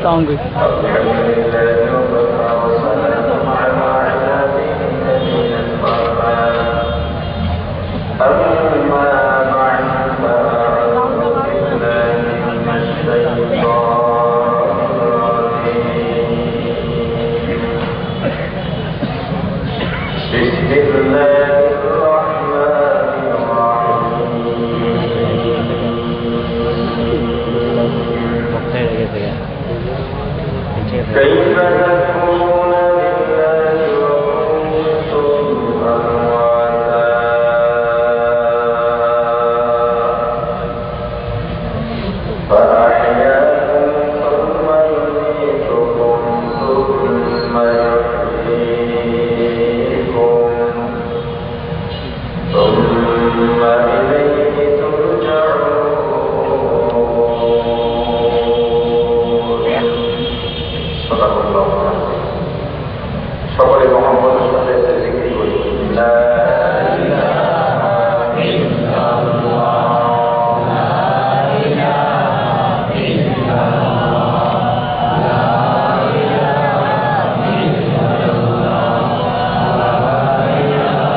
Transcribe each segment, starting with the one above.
Sound good. كيف تكفرون بالله وكنتم أمواتا فأحياكم ثم يميتكم ثم يحييكم ثم إليه ترجعون. সকলে মোহাম্মদের সাথে জিকির করি। লা ইলাহা ইল্লাল্লাহ, লা ইলাহা ইল্লাল্লাহ, লা ইলাহা ইল্লাল্লাহ, লা ইলাহা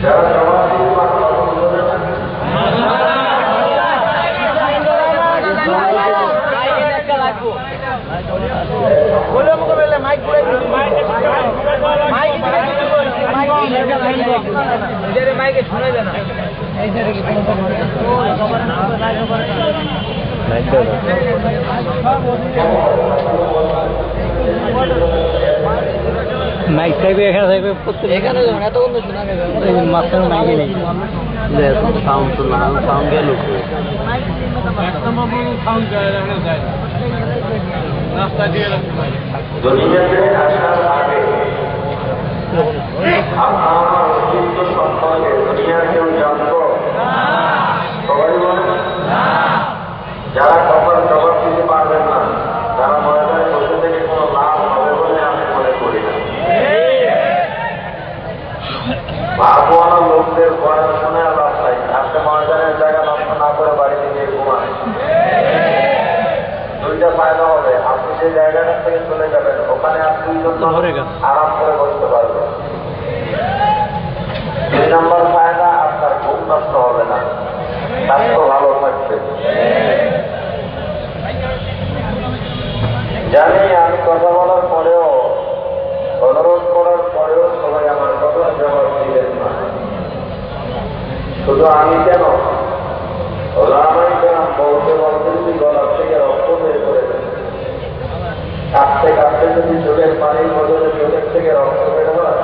যারা জবাব দিতে পারত মাইকে শোনা যায় না। মাইক থাকবে এখানে থাকবে এখানে এত বন্ধু শোনা যাবে মাঝখানে মাইকে নেই সাউন্ড তো না সাউন্ড গেল দুনিয়াতে আসার আগে আপনার অস্তিত্ব সম্পর্কে দুনিয়ার কেউ জানতো? সবাই বলেন যারা কপাল জবাব দিতে পারবেন না, যারা ময়দানে বসে থেকে কোনো লাভ হবে বলে আমি মনে করি না। ভাবওয়ালা লোকদের বয়ান শুনে আর লাভ নাই, আজকে ময়দানের জায়গা নষ্ট না করে বাড়িতে গিয়ে ঘুমায়। দুইটা ফায়দা হবে, আপনি যে জায়গাটা থেকে চলে যাবেন ওখানে আপনি আরাম করে বসতে পারবেন। 2 নম্বর ফায়দা, আপনার ঘুম নষ্ট হবে না, স্বাস্থ্য ভালো থাকবে। জানি আমি কথা বলার পরেও, অনুরোধ করার পরেও সবাই আমার কথা জবাব দিলেন না। শুধু আমি কেন, ওলামাই কেরাম বলতে বলতে যদি গলার থেকে রক্ত বের করে দেন, কাঁপতে কাঁপতে যদি চোখের পানির বদলে চোখের থেকে রক্ত বের হয়,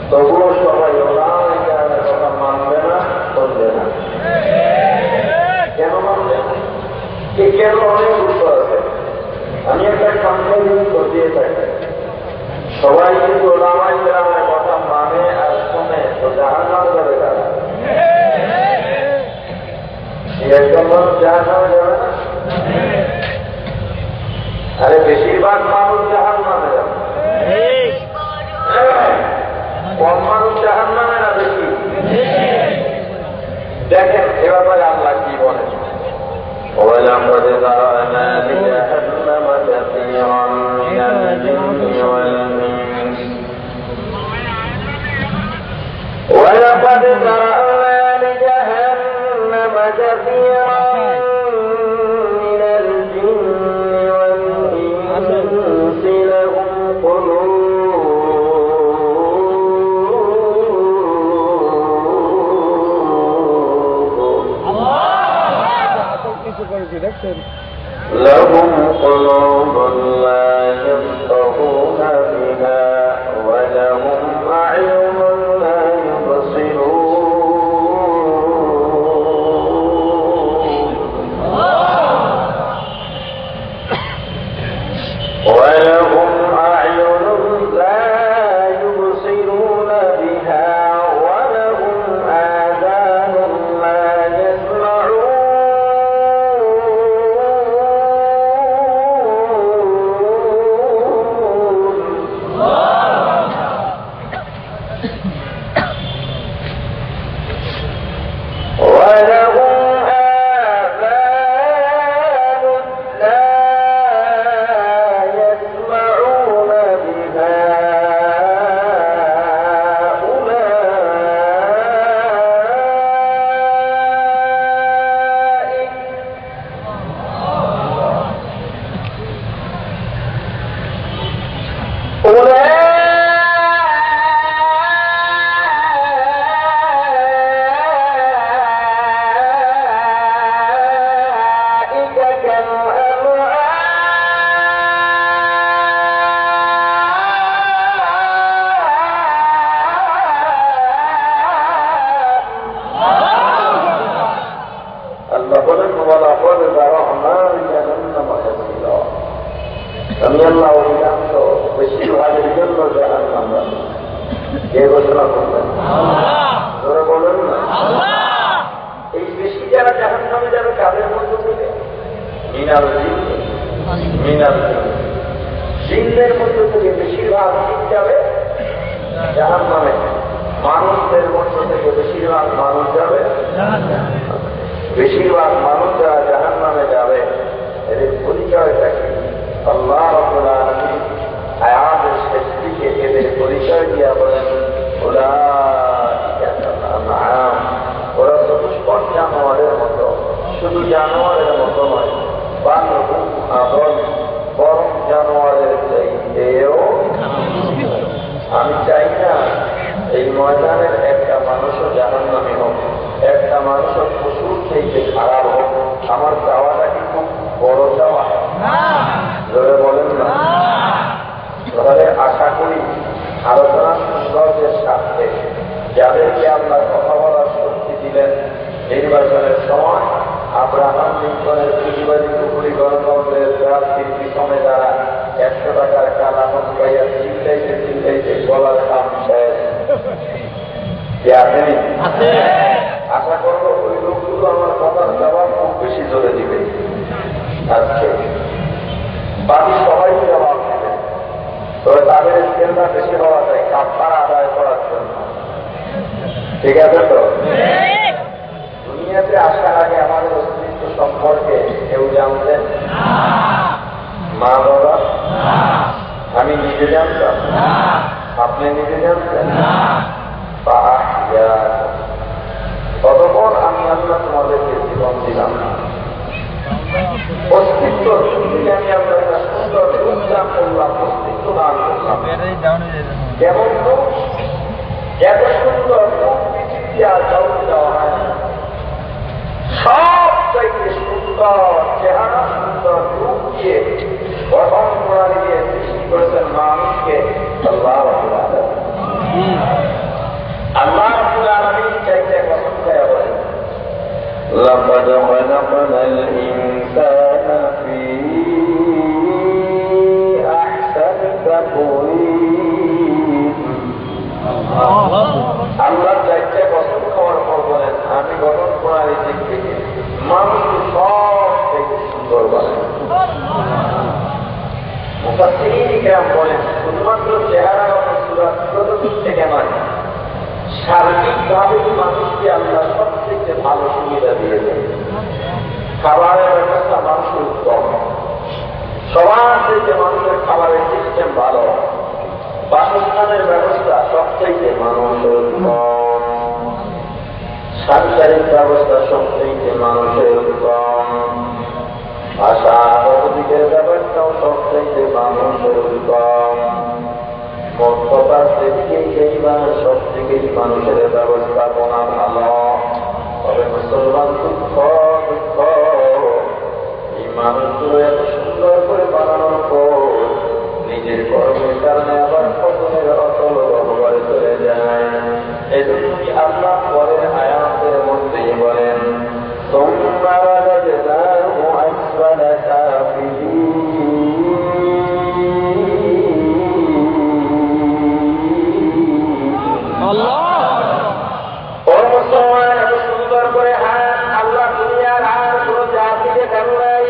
তবুও সবাই ওলামাই কেরামের কথা মানবে না, শুনবে না। কেন মানবে না? কেন? অনেক উত্তর আছে। আমি একটা সংখ্যায় দিয়ে থাকি, সবাই যদি ওলামাই কেরামের কথা মানে আর শুনে তো জাহান্নামে যাবে তারা। একজন মানুষ জাহান্নামে যাবে না? আরে বেশিরভাগ মানুষ জাহান্নামে যাবে। কম মানুষ জাহান্নামে না বেশি? দেখেন এ ব্যাপারে আল্লাহ কি বলেন। ولقد ذرأنا لجهنم كثيرا من الجن والإنس ولقد ذرأنا لجهنم كثيرا من الجن والإنس لهم قلوب لا يفقهون بها ولهم أعين لا يبصرون ولهم أعين لا يبصرون بها ولهم آذان لا يسمعون আমি আল্লাহ অধিকাংশ বেশিরভাগের জন্য জাহান্নাম রাখি। কে ঘোষণা করবেন? ওরা বলেন না এই বেশি যারা জাহান্নামে যাবে কাদের মধ্য থেকে? মিনাল জিন, মিনাল জিনদের মধ্য থেকে বেশিরভাগ জিন যাবে জাহান্নামে, মানুষদের মধ্য থেকে বেশিরভাগ মানুষ যাবে। বেশিরভাগ মানুষ যারা জাহান্নামে যাবে এদের পরিচয়টা কি? আল্লাহ রাব্বুল আলামিন আয়াতের শেষ দিকে এদের পরিচয় দিয়া বলেন উলাইকা কাল আনআম, ওরা চতুষ্পদ জানোয়ারের মতো। শুধু জানোয়ারের মতো নয়, বানর আদল বরং জানোয়ারের ময়দানের একটা মানুষও জাহান্নামী হোক, একটা মানুষও পশুর থেকে খারাপ হোক, আমার চাওয়াটা কি খুব বড় চাওয়া? জোরে বলেন না। তাহলে আশা করি আলোচনা সৌন্দর্যের স্বার্থে যাদেরকে আল্লাহ কথা বলার শক্তি দিলেন নির্বাচনের সময় আব্রাহাম লিঙ্কনের পুঁজিবাদী টুকুরি গণতন্ত্রের প্রার্থীর পিছনে যারা 100 টাকার কালামত পাইয়া চিল্লাইতে বলার কাম শেষ। আশা করবো ওই লোকগুলো আমার কথার জবাব খুব বেশি জোরে দিবে। আজকে বাকি সবাই জবাব দেবে, তবে তাদের স্কেলটা বেশি হওয়া যায় কাফারা আদায় করার জন্য। ঠিক আছে তো? দুনিয়াতে আসার আগে আমাদের অস্তিত্ব সম্পর্কে কেউ জানতেন? মা বাবা? আমি নিজে জানতাম? আপনি নিজে জানতেন? ততক্ষণ আমি আল্লাহ তোমাদেরকে জীবন দিলাম না, অস্তিত্ব আমি আপনার সুন্দর উদ্যান করলাম, অস্তিত্ব দান করলাম। কেমন তো এত সুন্দর পৃথিবী আর কাউকে দেওয়া হয় না। সব চাইতে সুন্দর চেহারা, সুন্দর রূপ দিয়ে গঠন প্রণালী দিয়ে সৃষ্টি করেছেন মানুষকে আল্লাহ রাব্বুল আলামিন। আল্লাহ রাব্বুল আলামিন চাইতে কসম করে বলেন, লাকাদ খালাকনাল ইনসানা ফি আহসানি তাকওয়িম। আল্লাহ চাইতে কসম খাওয়ার পর বলেন, আমি গঠন প্রণালী দিক থেকে মানুষকে সব থেকে সুন্দর বানাই। মুফাসসিরিন কিরাম বলেন, শুধুমাত্র চেহারাগত সূরত প্রকৃতি থেকে নয়, সার্বিকভাবে মানুষকে আল্লাহ সবচেয়ে ভালো সুবিধা দিয়েছেন। খাবারের ব্যবস্থা মানুষের উত্তম, সবার থেকে মানুষের খাবারের সিস্টেম ভালো, বাসস্থানের ব্যবস্থা সবচেয়ে মানুষের উত্তম, সাংসারিক ব্যবস্থা সবচেয়ে মানুষের উত্তম, ভাষা দিকের ব্যাপারটাও সবচেয়ে মানুষের উত্তম, মতটার দিকেই সব থেকেই মানুষের ব্যবস্থাপনা ভালো। তবে মুসলমান দুঃখ দুঃখ এই মানুষগুলো এত সুন্দর করে বানানোর পর নিজের কর্মের কারণে আবার ফসলের অচল গহ্বরে চলে যায়। এই জন্যই আল্লাহ পরের আয়াতের মধ্যেই বলেন, তোমরা আসফালা সুন্দর করে হাত আল্লাহ দুনিয়ার আর কোন জাতিকে দেন নাই,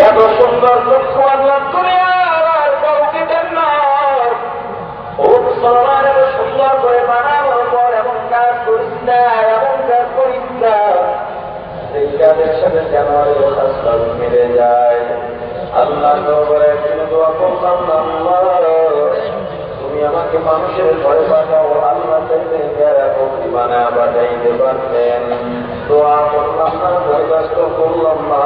এত সুন্দর চক্ষু আল্লাহ দুনিয়ার আর কাউকে দেন না। ও মুসলমান, এত সুন্দর করে বানানোর পর এমন কাজ করিস না, এমন কাজ করিস না এই কাজের সাথে জানুয়ারি হাসপাতাল মেরে যায়। আল্লাহ করে দোয়া করলাম, তুমি আমাকে মানুষের ঘরে পাঠাও। আল্লাহ চাইলে বকরি বানায় পাঠাইতে পারতেন, দোয়া করলাম না, বরদাস্ত করলাম না,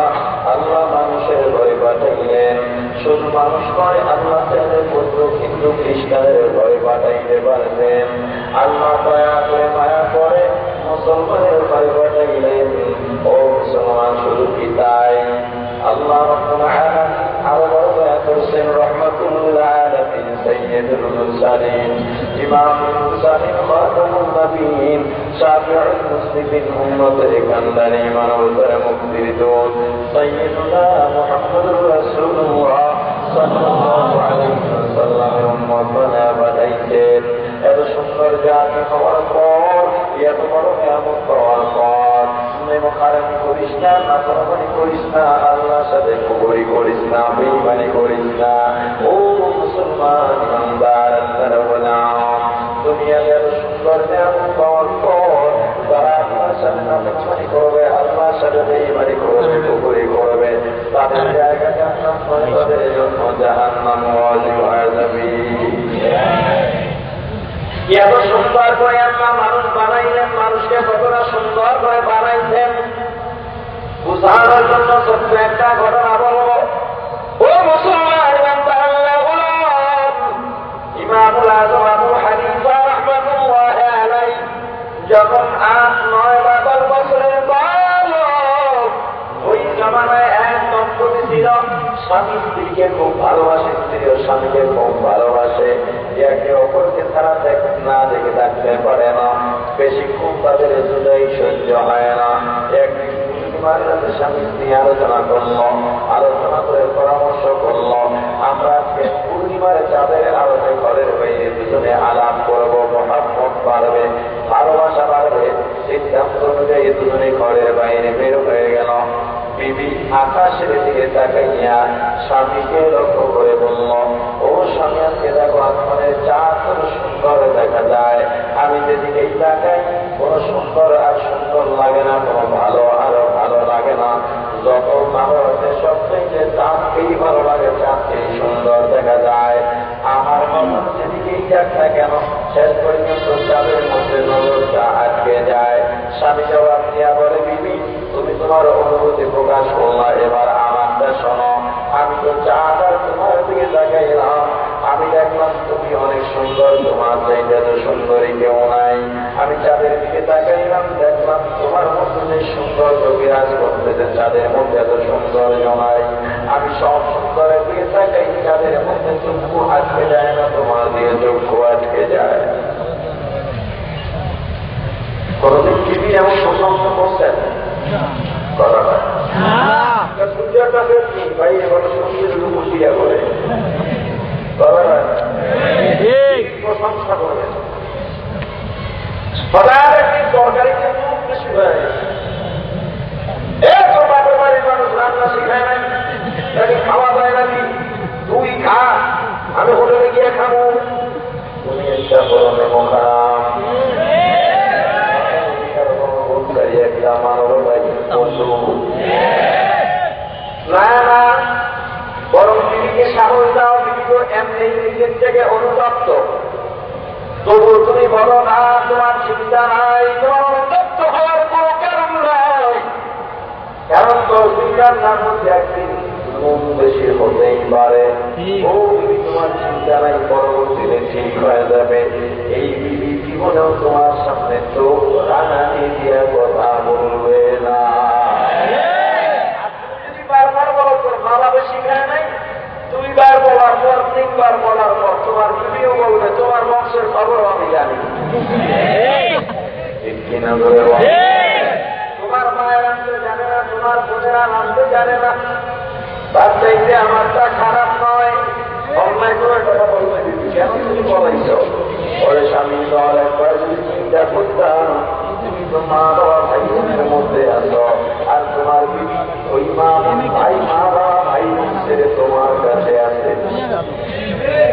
আল্লাহ মানুষের ঘরে পাঠাইলেন। শুধু মানুষ নয়, আল্লাহ চাইলে বৌদ্ধ হিন্দু খ্রিস্টানের ঘরে পাঠাইতে পারতেন। আল্লাহ দয়া করে মায়া করে মুসলমানের ঘরে পাঠাইলেন। ও মুসলমান, শুধু কি তাই? আল্লাহ রাব্বুল আলামিন আরো বড় দয়া করছেন, রহমাতুল্লাহ আলামিন সাইয়্যিদুল মুরসালিন, ইমামুল মুরসালিন, খাতামুন নবিয়্যিন, শাফিউল মুসলিমিন, উম্মতের কান্দানি, মানবতার মুক্তির দূত সাইয়্যিদুনা মুহাম্মদুর রাসূলুল্লাহ সাল্লাল্লাহু আলাইহি ওয়াসাল্লামের উম্মত বানায়া পাঠাইছেন। এত সুন্দর জাতি হওয়ার পর, এত বড় নিয়ামত পাওয়ার পর মুখারামি করিস না, নাফরমানি করিস না, আল্লাহর সাথে কুফরি করিস না, বেঈমানি করিস না। ও মুসলমান ইমানদার, আল্লাহর গোলাম, দুনিয়াতে এত সুন্দর নিয়ামত পাওয়ার পর যারা আল্লাহর সাথে নাফরমানি করবে, আল্লাহর সাথে বেঈমানি করবে, কুফরি করবে, তাদের জায়গা জাহান্নাম নয়, তাদের জন্য জাহান্নাম ওয়াজিব হয়ে যাবে। এত সুন্দর করে আল্লাহ মানুষ বানাইলেন, মানুষকে কতটা সুন্দর করে বানাইছেন বুঝানোর জন্য ছোট্ট একটা ঘটনা বলবো। ও মুসলমান, ইমামুল আযম আবু হানিফা রাহমাতুল্লাহ যখন 8, 9 বা 10 বছরের বালক, ওই জমানায় এক দম্পতি ছিল, স্বামী স্ত্রীকে খুব ভালোবাসে, স্ত্রীও স্বামীকে খুব ভালোবাসে, একে অপরকে তারা না দেখে থাকতে পারে না, বেশিক্ষণ তাদের জুদাই সহ্য হয় না। একদিন পূর্ণিমার রাতে স্বামী স্ত্রী আলোচনা করলো, আলোচনা করে পরামর্শ করলো, আমরা আজকে পূর্ণিমার চাঁদের আলোতে ঘরের বাইরে দুজনে আলাপ করবো, মহাব্বত বাড়বে, ভালোবাসা বাড়বে। সিদ্ধান্ত অনুযায়ী দুজনে ঘরের বাইরে বের হয়ে গেল। বিবি আকাশের দিকে তাকাইয়া স্বামীকে লক্ষ্য করে বলল, ও স্বামী, আজকে দেখো আসমানের চাঁদ কত সুন্দর দেখা যায়, আমি যেদিকেই তাকাই কোনো সুন্দর আর সুন্দর লাগে না, কোনো ভালো আরো ভালো লাগে না। যত ভালো আছে সবচেয়ে যে চাঁদকেই ভালো লাগে, চাঁদকেই সুন্দর দেখা যায়। আমার মন যেদিকেই যাক না কেন শেষ পর্যন্ত চাঁদের মধ্যে নজরটা আটকে যায়। স্বামী জবাব দিয়া বলে, বিবি তুমি তোমার অনুভূতি প্রকাশ করলা, এবার আমারটা শোনো। আমি তো চাঁদ আর তোমার দিকে তাকাইলাম, আমি দেখলাম তুমি অনেক সুন্দর, তোমার চাইতে তো সুন্দরী কেউ নাই। আমি চাঁদের দিকে তাকাইলাম, দেখলাম তোমার মধ্যে যে সৌন্দর্য বিরাজ করতেছে, চাঁদের মধ্যে এত সৌন্দর্য নাই। আমি সব সুন্দরের দিকে তাকাই, চাঁদের মধ্যে চক্ষু আটকে যায় না, তোমার দিয়ে চক্ষু আটকে যায়। কোনদিন টিভি এমন প্রশংসা করছেন? কথা না, সূর্যের কাছে ভাই এবার সূর্যের লুকুটিয়া করে প্রশংসা করবেন। হঠাৎ একটি তরকারি কিন্তু বেশি হয়ে গেছে, বাপের বাড়ির মানুষ রান্না শিখায় নাই, তাকে খাওয়া যায় নাকি, তুই খা, আমি হোটেলে গিয়ে খাবো। তুমি একটা বলবে মহারাম একটা মানবতাই বন্ধু না, না, বরং বিবিকে সাহস দাও, বিবি তো এমনি নিজের থেকে অনুতপ্ত, তবু তুমি বলো না তোমার চিন্তা নাই, তোমার অনুতপ্ত হওয়ার কোন কারণ নাই। কারণ তো চিন্তার নাম মধ্যে একদিন মন বেশি হতেই পারে। ও বিবি তোমার চিন্তা নাই, পরবর্তীতে ঠিক হয়ে যাবে। এই বিবি জীবনেও তোমার সামনে চোখ রাঙানি দিয়ে কথা বলবে না। যদি বারবার বলো তোর বাবা বেশি খায় নাই, 2 বার বলার পর 3 বার বলার পর তোমার বিবিও বলবে তোমার বংশের খবর আমি জানি। ঠিক কিনা বলে তোমার মায়ের আনতে জানে না, তোমার বোনেরা আনতে জানে না, তার চাইতে আমারটা খারাপ নয়। অন্যায় করে কথা বলবে, কেন তুমি বলাইছ? পরে স্বামী দল একবার যদি চিন্তা করতাম, তুমি তো মা বাবা ভাই বোনের মধ্যে আছো, আর তোমার বিবি ওই মা ভাই, মা বাবা ভাই বোন ছেড়ে তোমার কাছে আছে।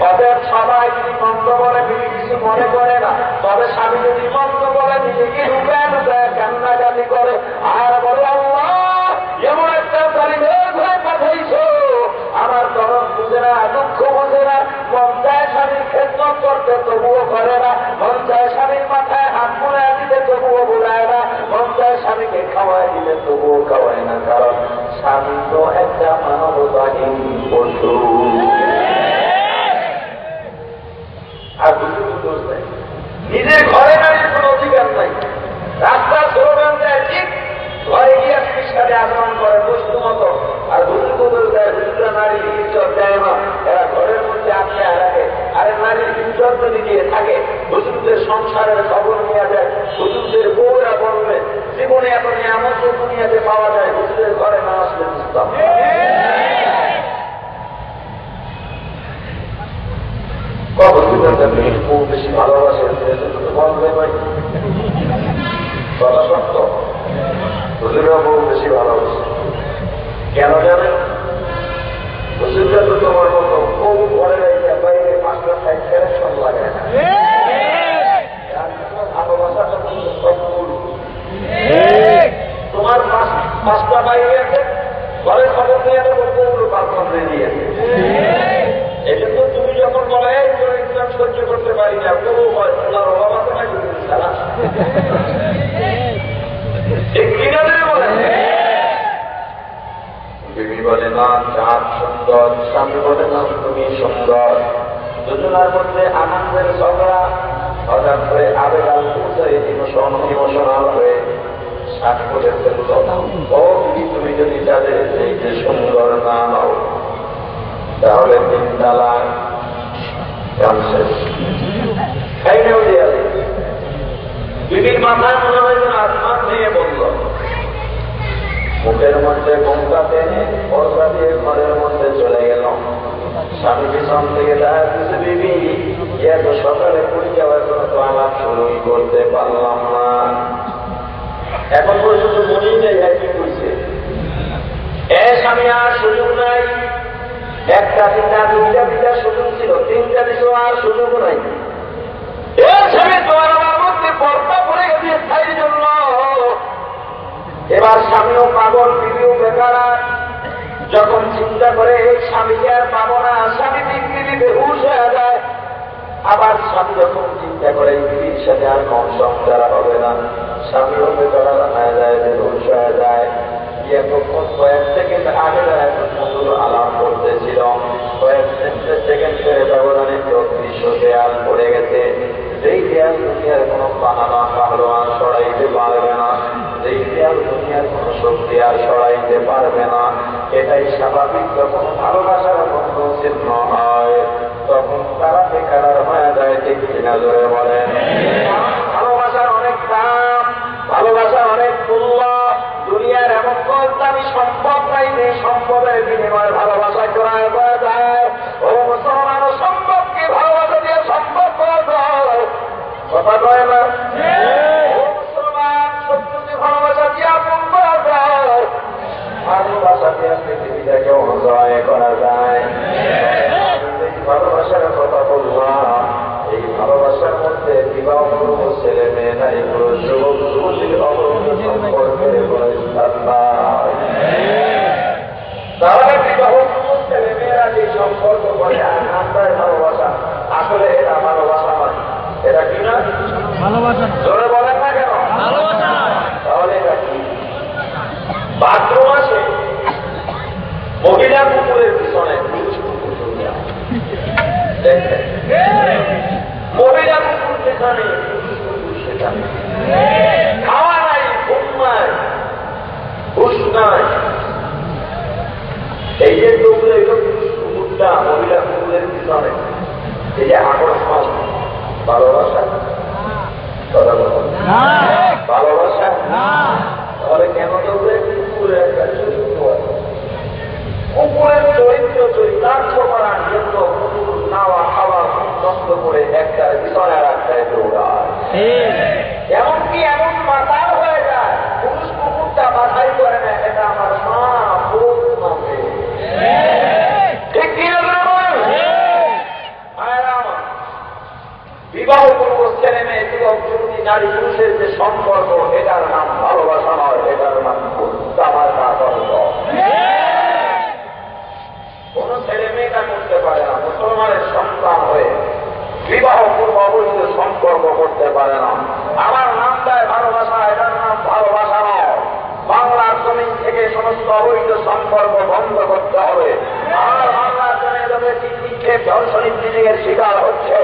ওদের সবাই যদি মন্দ বলে বিবি কিছু মনে করে না, তবে স্বামী যদি মন্দ বলে নিজেকে ঢুকে ঢুকায় কান্নাকাটি করে আর বলে, আল্লাহ এমন একটা তালিমের ঘরে পাঠাইছ, আমার দরদ বুঝে না, দুঃখ বুঝে না, মন চায় স্বামীর খেদমত করতে তবুও করে না, মন চায় স্বামীর মাথায় হাত বুলায় দিতে তবুও বুলায় না, মন চায় স্বামীকে খাওয়ায় দিলে তবুও খাওয়ায় না। কারণ স্বামী তো একটা মানবতাহীন পশু। আর দুটো দোষ নাই, নিজের ঘরে নারীর কোন অধিকার নাই। রাস্তা স্লোগান দেয় ঠিক, ঘরে গিয়ে স্ত্রীর সাথে আচরণ করে বস্তু মতো, আর হুজুর বদল দেয়, হুজুরা নারীর ইজ্জত দেয় না, এরা ঘরের মধ্যে আটকে রাখে। আরে নারীর ইজ্জত যদি দিয়ে থাকে, হুজুরদের সংসারের খবর নিয়ে যায়, হুজুরদের বউরা বলবে জীবনে এত নিয়ামত দুনিয়াতে পাওয়া যায়, হুজুরের ঘরে না আসলে বুঝতাম। খুব বেশি ভালোবাসে বলবে ভাই, কথা সত্য, হুজুরা বহু বেশি ভালোবাসে। কেন জানেন? হুজুরটা তো তোমার মতো খুব ঘরে রাখা বাইরে 5টা সাইড কানেকশন লাগে না, ভালোবাসাটা কিন্তু সব ভুল। তোমার 5টা বাইরে আছে, ঘরের খবর নিয়ে বলতে 5 রেডি আছে। এটা তো তুমি যখন বলে ইসলাম সহ্য করতে পারি না, কোনো তোমার অভাব আছে না সারা বিবি বলে না চাঁদ সুন্দর, স্বামী বলে না তুমি সুন্দর। দুজনের মধ্যে আনন্দের ঝগড়া, হঠাৎ করে আবেগ ইমোশনাল হয়ে শাক করে ফেলল, ও তুমি যদি তাদের এই যে সুন্দর না হও তাহলে 3 তালাক শেষ। খাইলেও দেয়া বিবির মাথায় মনে হয় যেন আসমান ভেঙে বলল, মুখের মধ্যে ঘুমটা টেনে পর্দা দিয়ে ঘরের মধ্যে চলে গেল। স্বামী পিছন থেকে দেখা দিচ্ছে, বিবি এত সকালে পুরী যাওয়ার জন্য তো আলাপ শুরুই করতে পারলাম না, এখন পর্যন্ত মনেই নেই একই করছে। স্বামী আর সুযোগ নাই, 1টা 3টা 2টা 3টা সুযোগ ছিল, 3টা দিন আর সুযোগ নাই। স্বামী তোমার আমার মধ্যে পর্দা পড়ে গেছে স্থায়ীর জন্য। এবার স্বামীও পাগল, বিবিও বেকার। যখন চিন্তা করে এই স্বামীকে আর পাবো না, স্বামী বিক্রি বেহুশ হয়ে যায়। আবার স্বামী যখন চিন্তা করে এই বিবির সাথে আর কম সংসার হবে না, স্বামীও বেকার হয়ে যায়, বেহুশ হয়ে যায়। কয়েক সেকেন্ড আগে মধুর আলাপ করতেছিল, কয়েক সেকেন্ডের ব্যবধানে 3400 দেয়াল পড়ে গেছে। যেই দেয়াল দুনিয়ার কোন বাহানা পাহলোয়ান সরাইতে পারবে না, যেই দেয়াল দুনিয়ার কোন শক্তি আর সরাইতে পারবে না। এটাই স্বাভাবিক, যখন ভালোবাসার বন্ধ চিহ্ন হয় তখন তারা বেকার হয়ে যায়। ঠিক কিনা জোরে বলেন? ভালোবাসার অনেক দাম, ভালোবাসার অনেক মূল্য। দুনিয়ার এমন দামি সম্পদ নাই যে সম্পদের বিনিময়ে ভালোবাসা করা যায়। ও মুসলমান, সম্পদকে ভালোবাসা দিয়ে সম্পদ করা যায়, কথা কয় না? ও মুসলমান, সত্যকে ভালোবাসা দিয়ে আপন করা যায়, ভালোবাসা দিয়ে পৃথিবীটাকে অনুজয় করা যায়। এই ভালোবাসার কথা বললাম, এই ভালোবাসার মধ্যে বিবাহ পূর্ব ছেলে মেয়ে নাই, পুরো যুবক যুবতীর অবৈধ সম্পর্কের কোনো স্থান নাই। তাহলে বিবাহ পূর্ব ছেলে মেয়েরা যে সম্পর্ক করে আনন্দের ভালোবাসা, আসলে এটা ভালোবাসা নয়। এটা কি না? ভালোবাসা। জোরে বলেন না কেন? ভালোবাসা। তাহলে এটা কি? বাথরুম আছে, মহিলা কুকুরের পিছনে মহিলা কুকুর সেখানে, সেখানে খাওয়া নাই, ঘুম নাই, ঘুষ নাই। এই যে কুকুরটা মহিলা কুকুরের পিছনে, এই যে আকর্ষণ, ভালোবাসা, কথা বলুন, ভালোবাসা। তাহলে কেন দৌড়ে? কুকুরের একটা চরিত্র আছে, কুকুরের চরিত্র চরিতার্থ করার জন্য কুকুর নাওয়া খাওয়া নষ্ট করে একটা বিছানার রাস্তায় দৌড়ায়। এমনকি এমন মাথার হয়ে যায়, পুরুষ কুকুরটা মাথায় করে না, এটা আমার মা বোন মানে। ঠিক কি বিবাহ পূর্ব ছেলে মেয়ে, যুবক যুবতী, নারী পুরুষের যে সম্পর্ক, এটার নাম ভালোবাসা নয়, এটার নাম আমার কাপড়। কোন ছেলে মেয়েটা করতে পারে না, মুসলমানের সন্তান হয়ে বিবাহ পূর্ব অবৈধ সম্পর্ক করতে পারে না। আমার নাম দেয় ভালোবাসা, এটার নাম ভালোবাসা নয়। বাংলার জমিন থেকে সমস্ত অবৈধ সম্পর্ক বন্ধ করতে হবে। আর বাংলার জমিনে যত নিক্ষেপ ধর্ষণী বিনিয়োগের শিকার হচ্ছে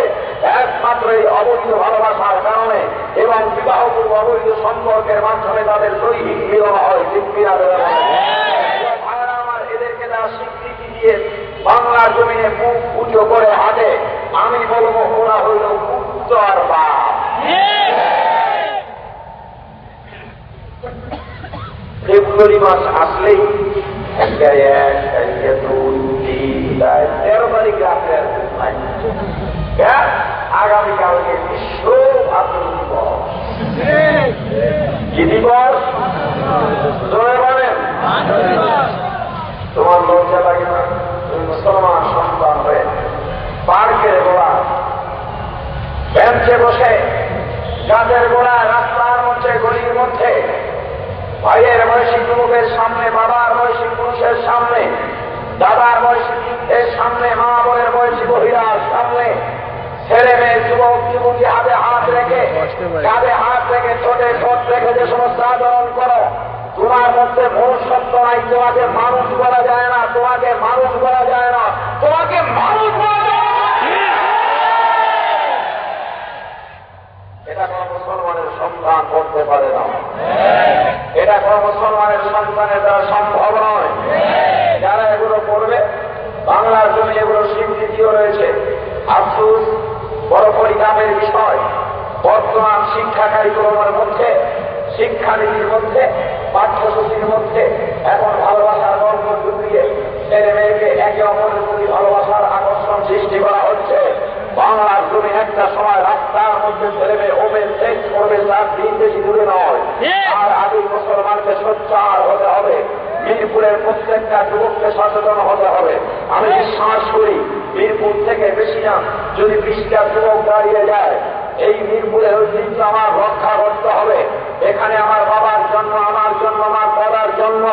একমাত্র এই অবৈধ ভালোবাসার কারণে, এবং বিবাহ পূর্ব অবৈধ সম্পর্কের মাধ্যমে তাদের দৈহিক মিলন হয়। আমার এদেরকে তারা স্বীকৃতি দিয়ে বাংলার জমিনে মুখ উঁচু করে হাঁটে, আমি বলবো ওরা হইল উত্তর বাপ। ফেব্রুয়ারি মাস আসলেই 1, 2, 3, 4, 13 তারিখে আসলে আগামীকালকে বিশ্ব ভাতৃ দিবস। কি দিবস? জোরে বলেন। তোমার লজ্জা লাগে না? তুমি মুসলমান সন্তান হয়ে পার্কের গোড়া, বেঞ্চে বসে, গাছের গোড়ায়, রাস্তার মধ্যে, গলির মধ্যে, ভাইয়ের বয়সী যুবকের সামনে, বাবার বয়সী পুরুষের সামনে, দাদার বয়সী এর সামনে, মা বোনের বয়সী মহিলার সামনে, ছেলে মেয়ে, যুবক যুবতী হাতে হাত রেখে, কাঁধে হাত রেখে, ঠোঁটে ঠোঁট রেখে যে সমস্ত আচরণ করো, তোমার মধ্যে মনুষ্যত্ব নাই। তোমাকে মানুষ বলা যায় না, তোমাকে মানুষ বলা যায় না, তোমাকে মানুষ বলা যায় না। এটা কোন মুসলমানের সন্তান করতে পারে না, এটা কোন মুসলমানের সন্তানের দ্বারা সম্ভব নয়। যারা এগুলো করবে বাংলার জমি এগুলো স্বীকৃতিও রয়েছে। আফসোস, বড় পরিণামের বিষয়, বর্তমান শিক্ষা কারিকুলামের মধ্যে, শিক্ষানীতির মধ্যে, পাঠ্যসূচির মধ্যে এখন ভালোবাসার গল্প ঢুকিয়ে ছেলে মেয়েকে একে অপরের প্রতি ভালোবাসার আকর্ষণ সৃষ্টি করা হচ্ছে। বাংলার জমি একটা সময় রাস্তার মধ্যে ছেলে মেয়ে ওপেন সেক্স করবে, তার দিন বেশি দূরে নয়। আর আগে মুসলমানকে সোচ্চার হতে হবে, মিরপুরের প্রত্যেকটা যুবককে সচেতন হতে হবে। আমি বিশ্বাস করি মিরপুর থেকে বেশি না, যদি 20টা যুবক দাঁড়িয়ে যায়, এই মিরপুরের ঐতিহ্য আমার রক্ষা করতে হবে। এখানে আমার বাবার জন্য, আমার জন্য, আমার দাদার জন্য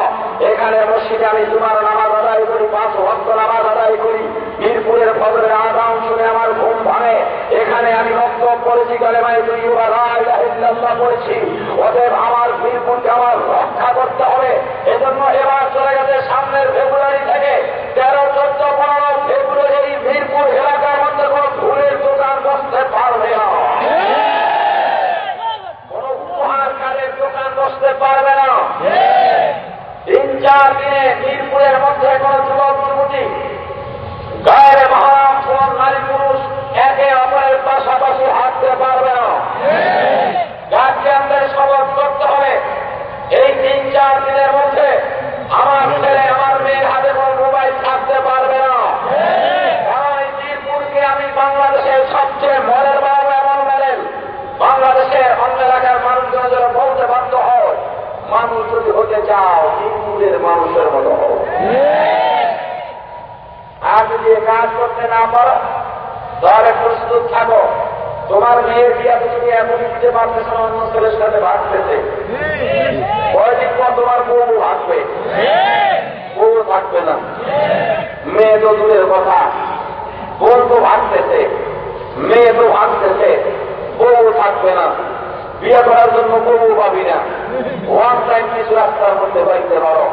এখানে মসজিদে আমি জুমার নামাজ আদায় করি, 5 ওয়াক্ত নামাজ আদায় করি। মিরপুরের ফজরের আযান শুনে আমার ঘুম ভাঙে। এখানে আমি বক্তব্য করেছি, কালেমায়ে তাইয়্যিবা লা ইলাহা ইল্লাল্লাহ পড়েছি। অতএব আমার মিরপুরকে আমার রক্ষা করতে হবে। এজন্য এবার চলে গেছে সামনের ফেব্রুয়ারি থেকে 13, 14, 15 ফেব্রুয়ারি মিরপুর এলাকার মধ্যে কোন ফুলের দোকান বসতে পারবে না, কোন উপহারকারের দোকান বসতে পারবে না। 3-4 দিনে মিরপুরের মধ্যে কোন যুবক যুবতী গায়ের মহারাম কোন নারী পুরুষ একে অপরের পাশাপাশি হাঁটতে পারবে না। গার্জিয়ানদের শপথ করতে হবে এই 3-4 দিনের মধ্যে আমার ছেলে আমার মেয়ের হাতে কোন মোবাইল থাকতে পারবে না। কারণ এই মিরপুরকে আমি বাংলাদেশের সবচেয়ে মডেল বানাবো, এমন মডেল বাংলাদেশের অন্য এলাকার মানুষজন যেন বলতে বাধ্য হয়, মানুষ যদি হতে চাও মিরপুরের মানুষের মতো হোক। আর যদি কাজ করতে না পারো তাহলে প্রস্তুত থাকো, তোমার মেয়ের বিয়াতে তুমি এখনই দিতে পারতেছ না, অন্য ছেলের সাথে ভাগতেছে। কয়েকদিন পর তোমার বউ ভাগবে, বউ থাকবে না। মেয়ে তো দূরের কথা, বোন তো ভাগতেছে, মেয়ে তো ভাগতেছে, বউ থাকবে না। বিয়ে করার জন্য বউ পাবি না। ওয়ান টাইম কিছু রাস্তার মধ্যে পাইতে পারো,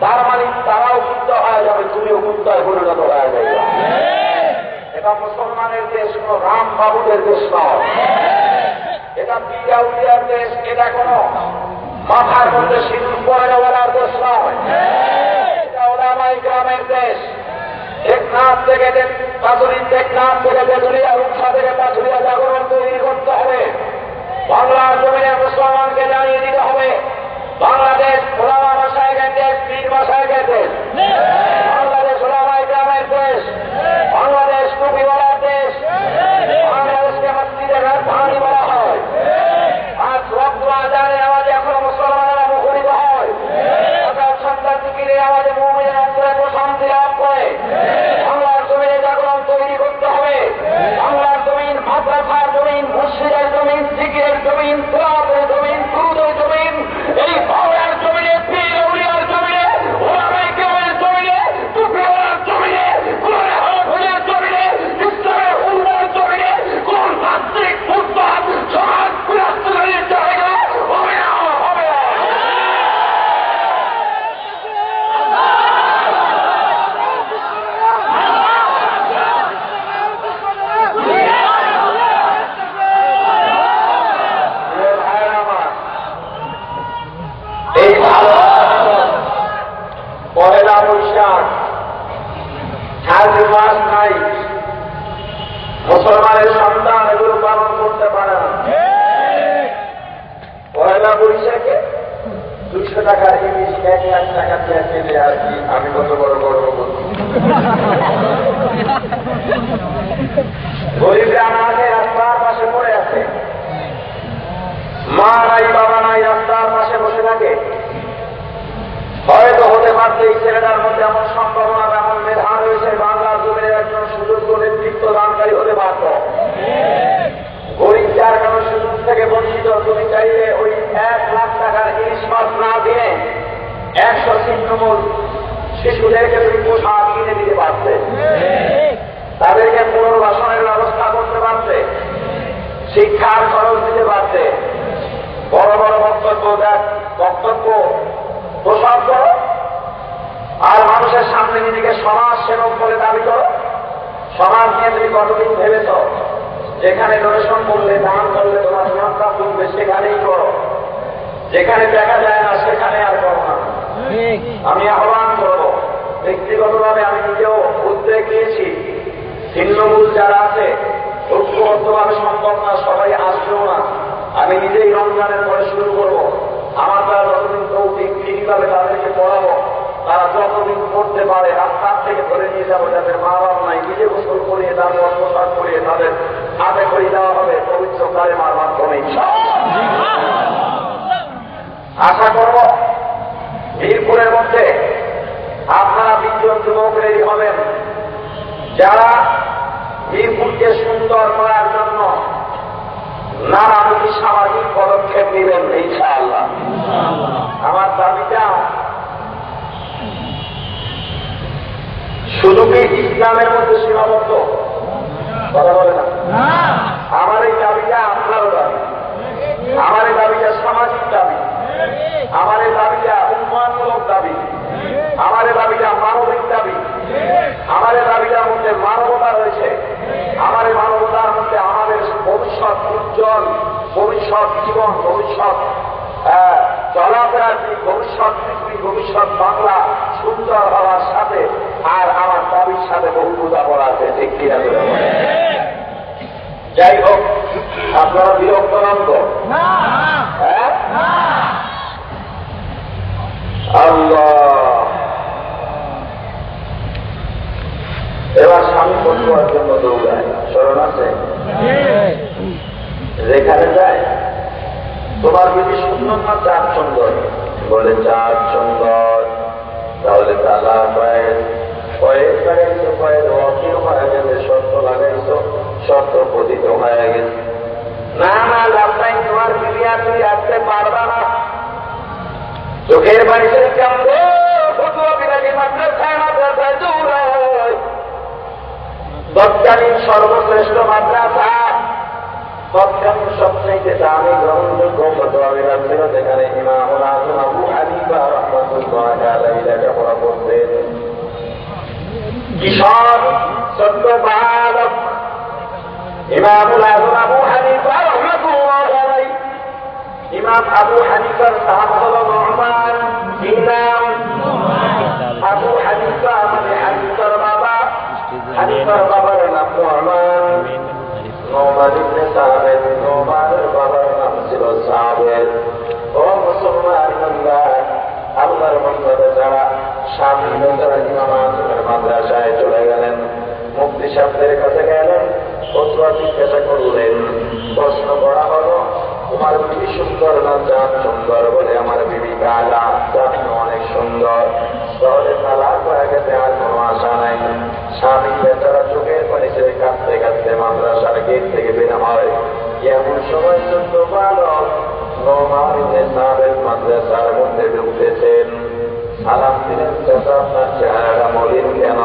তার মানে তারাও কুত্তা হয়ে যাবে, তুমিও কুত্তায় পরিণত হয়ে যাবে। এটা মুসলমানের দেশ, কোন রাম বাবুদের দেশ নয়, এটা বিরাউলিয়ার দেশ, এটা কোন মাথার মধ্যে সিঁদুর পরে নেওয়ার দেশ নয়, এটা ওলামায়ে কেরামের দেশ। টেকনাফ থেকে বেতুলিয়া, রূপসা থেকে পাথুরিয়া জাগরণ তৈরি করতে হবে। বাংলার জমিনে মুসলমানকে জানিয়ে দিতে হবে বাংলাদেশ ওলামা মাশায়েখের দেশ, পীর মাশায়েখের দেশ, বাংলাদেশ ওলামায়ে কেরামের দেশ, বাংলাদেশ টুপিওয়ালার দেশ, বাংলাদেশকে মসজিদের রাজধানী বলা হয়। আজ রক্ত আজানের আওয়াজে এখনো মুসলমানেরা মুখরিত হয়, সন্তান জিকিরের আওয়াজে মুমিনের অন্তরে প্রশান্তি লাভ করে। বাংলার জমিনে জাগরণ তৈরি করতে হবে। বাংলার জমিন মাদ্রাসার জমিন, মসজিদের জমিন, জিকিরের জমিন, তেলাওয়াতের জমিন, দুরূদের জমিন, এই বাংলার জমিনে, পীর আউলিয়ার জমিনে, ওলামায়ে কেরামের জমিনে, টুপিওয়ালার জমিনে, কোরআনে হাফেজের জমিনে, ইসলামের উম্মার জমিনে কোন তান্ত্রিক ফুটপাত সমাজ বিরাজকারীর জায়গা হবে না, হবে না। এই পয়লা বৈশাখ 4 মাস নাই, মুসলমানের সন্তান এগুলো পালন করতে পারে না। পয়লা বৈশাখে 200 টাকার ইলিশ 1 লাখ টাকা দিয়ে কিনে আর কি আমি কত বড় গর্ব করছি। গরিবরা আমাকে রাস্তার পাশে পড়ে আছে, মা নাই বাবা নাই, রাস্তার পাশে বসে থাকে। হয়তো হতে পারছে এই ছেলেটার মধ্যে এমন সম্ভাবনা, এমন মেধা রয়েছে, বাংলার জমিনের একজন সুযোগ্য নেতৃত্ব দানকারী হতে পারত। গরিব যার কারণ সুযোগ থেকে বঞ্চিত, তুমি চাইলে ওই 1 লাখ টাকার ইলিশ মাছ না দিয়ে 100 ছিন্নমূল শিশুদেরকে তুমি পোশাক কিনে দিতে পারছে, তাদেরকে পুনর্বাসনের ব্যবস্থা করতে পারছে, শিক্ষার খরচ দিতে পারছে। বড় বড় বক্তব্য প্রসার করো আর মানুষের সামনে নিজেকে সমাজ সেবক বলে দাবি করো। সমাজ নিয়ে তুমি কতদিন ভেবেছ? যেখানে ডোনেশন করলে, দান করলে তোমার ইমানটা তুলবে, সেখানেই করো। যেখানে দেখা যায় না সেখানে আর করো না। আমি আহ্বান করব, ব্যক্তিগতভাবে আমি নিজেও উদ্বেগ নিয়েছি। ছিন্নমূল যারা আছে, ঐক্যবদ্ধভাবে সম্ভব না, সবাই আসবেও না। আমি নিজেই রমজানের পরে শুরু করব। আমার দ্বারা যতদিন তৌফিক ঠিকভাবে তাদেরকে পড়াবো, তারা যতদিন পড়তে পারে রাস্তার থেকে ধরে নিয়ে যাবো, যাদের মা বাবা নাই, নিজে গোসল করিয়ে তাদের অর্থসার করিয়ে তাদের হাতে করে দেওয়া হবে পবিত্র কালেমার মাধ্যমে। আশা করব মিরপুরের মধ্যে আপনারা 20 জন যুবক রেডি হবেন, যারা মিরপুরকে সুন্দর করার জন্য নানামুখী সামাজিক পদক্ষেপ নেবেন ইনশাআল্লাহ। আমার দাবিটা শুধু কি ইসলামের মধ্যে সীমাবদ্ধ? কথা বলে না। আমার এই দাবিটা আপনারও দাবি, আমার এই দাবিটা সামাজিক দাবি, আমার এই দাবিটা উন্নয়নমূলক দাবি, আমার এই দাবিটা মানবিক দাবি, আমার এই দাবিটার মধ্যে মানবতা রয়েছে, আমার এই মানবতার মধ্যে আমাদের ভবিষ্যৎ উজ্জ্বল, ভবিষ্যৎ জীবন, ভবিষ্যৎ চলাফেরার দিক, ভবিষ্যৎ পৃথিবী, ভবিষ্যৎ বাংলা সুন্দর হওয়ার সাথে আর আমার দাবির সাথে বহু বোঝাপড়া আছে। ঠিক কিনা? যাই হোক, আপনারা বিরক্ত নন তো? আল্লাহ, এবার স্বামী বন্ধুয়ার জন্য দৌড়ায়, স্মরণ আছে? যেখানে যায় তোমার বিধি সুন্দর না চাঁদ সুন্দর? বলে চাঁদ সুন্দর। তাহলে তালা কয়েক লাগাইছো, কয়েক অকির হয়ে গেছে, শর্ত লাগাইছো, শর্ত পতিত হয়ে গেছে। না না, লাভটাই তোমার বিরিয়া তুমি রাখতে পারবা না। চোখের বাড়িতে কামড়ে মাদ্রাসায় দৌড়ায়, তৎকালীন সর্বশ্রেষ্ঠ মাদ্রাসা, তৎকালীন সবচেয়ে দামি গ্রহণযোগ্য ফতোয়া বিভাগ ছিল, যেখানে ইমামুল আযম আবু হানিফা রাহমাতুল্লাহি আলাইহি লেখাপড়া করতেন। কিশোর ছোট্ট বালক ইমামুল আযম আবু হানিফা রাহমাতুল্লাহি আলাইহি, ইমাম আবু হানিফার নাম হলো নুমান। কি নাম? আবু হানিফা মানে হানিফার বাবা, হানিফার বাবার নাম নুমান। নোমান ইবনে সাবের, নোমানের বাবার নাম ছিল সাবের। ও মুসলমান বান্দা, আল্লাহর বান্দারা যারা স্বামী যারা ইমাম আযমের মাদ্রাসায় চলে গেলেন, মুফতি সাহেবদের কাছে গেলেন, ফতোয়া জিজ্ঞাসা করলেন। প্রশ্ন করা হলো, তোমার বিবি সুন্দর না চাঁদ সুন্দর? বলে আমার বিবি কালা, চাঁদ অনেক সুন্দর। তাহলে তালাক হয়ে গেছে, আর কোনো আশা নাই। স্বামী বেচারা চোখের পানি ছেড়ে কাঁদতে কাঁদতে মাদ্রাসার গেট থেকে বের হয়। এমন সময় ছোট্ট বালক নোমান ইবনে সাবের মাদ্রাসার মধ্যে ঢুকতেছেন। সালাম দিলেন, চাচা আপনার চেহারাটা মলিন কেন?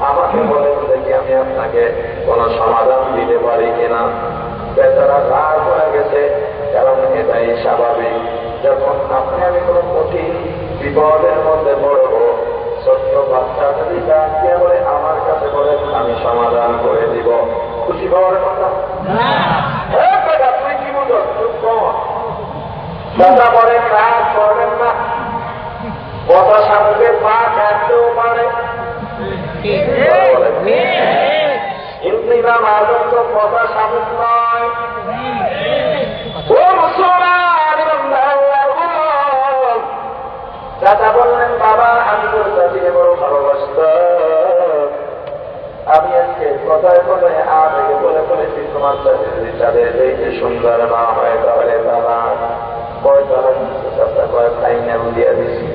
আমাকে বলেন দেখি আমি আপনাকে কোন সমাধান দিতে পারি কিনা। বেচারা রাগ হয়ে গেছে, কারণ এটাই স্বাভাবিক। যখন আপনি আমি কোনো কঠিন বিপদের মধ্যে পড়ব, ছোট্ট বাচ্চা যদি ডাক দিয়ে বলে আমার কাছে বলেন, আমি সমাধান করে দিব, খুশি পাওয়ার কথা? তুই কি বুঝো? চুপ কর। কথা বলেন, রাগ করবেন না। কথা সামনে পা কাটতেও পারে, কিন্তু ইমাম আযম তো কথা সামুক নয়। ও মুসলমান, চাচা বললেন, বাবা আমি তোর চাচিকে বড় ভালোবাসতাম, আমি আজকে কথায় কথায় আবেগে বলে বলেছি তোমার চাচি যদি তাদের দেখে সুন্দর না হয় তাহলে তারা কয় তারা চাচা কয় ফাইনাল দিয়ে দিছি।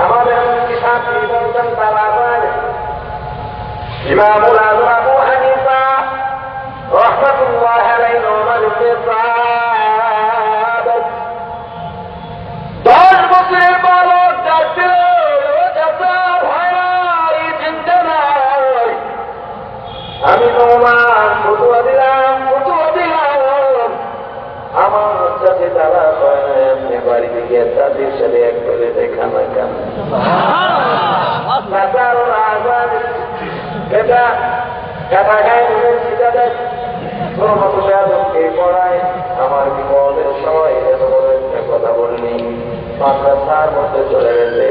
আমাদের এমনকি সাথী বলতেন তারা হয়। ইমামুল আযম আবু হানিফা রাহমাতুল্লাহি আলাইহি নোমান ইবনে সাবের 10 বছরের বালক ডাকতে, ও চাচা ভাই চিন্তা নাই, আমি নোমান ফতোয়া দিলাম, আমার চাচি তারা হয় না, আপনি বাড়িতে গিয়ে চাচির সাথে এক করে দেখা না কেন? চাচার আজাদ এটা কাটা খায়, সিটা দেয় তোর মতো বেয়াদবকে পড়ায় আমার বিপদের সময় এত বড় একটা কথা বললি। মাদ্রাসার মধ্যে চলে গেছে।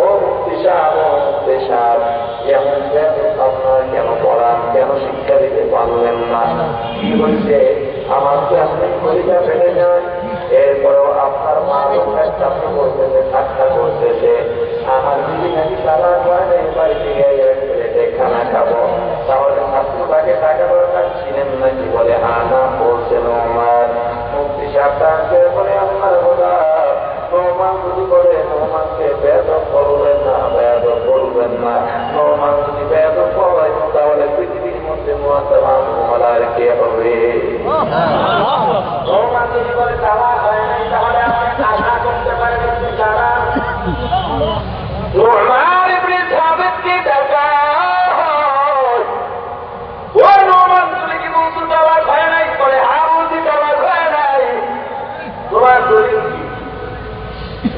ও মুফতি সাহেব, ও মুফতি সাহেব, এমন বেয়াদব আপনারা কেন পড়ান, কেন শিক্ষা দিতে পারলেন না? কি হয়েছে? আমার তো আপনি কলিজা ফেলে যায়। এরপরেও আপনার মা একটা করতেছে, ঠাট্টা করতেছে। আমার দিদি নাকি তারা করে বাড়িতে গিয়ে খানা খাবো, তাহলে ছাত্রটাকে টাকা দরকার ছিলেন নাকি? বলে হ্যাঁ, না বলছেন আমার মুফতি সাহেবকে বলে আপনার বোধা নোমান যদি বলে নোমানকে বেয়াদব করবেন না, বেয়াদব করবেন না। নোমান যদি বেয়াদব করেন তাহলে পৃথিবীর মধ্যে মুআজ্জামার কে হবে? নোমান যদি বলে তারা হয় নাই তাহলে আপনি আশা করতে পারবেন তারা নোমান ইবনে সাবিতকে ডাকা ও নোমান তুমি কি বলছো তারা হয় নাই? বলে হ্যাঁ বলছি তারা হয় নাই। তোমার দলিল কি?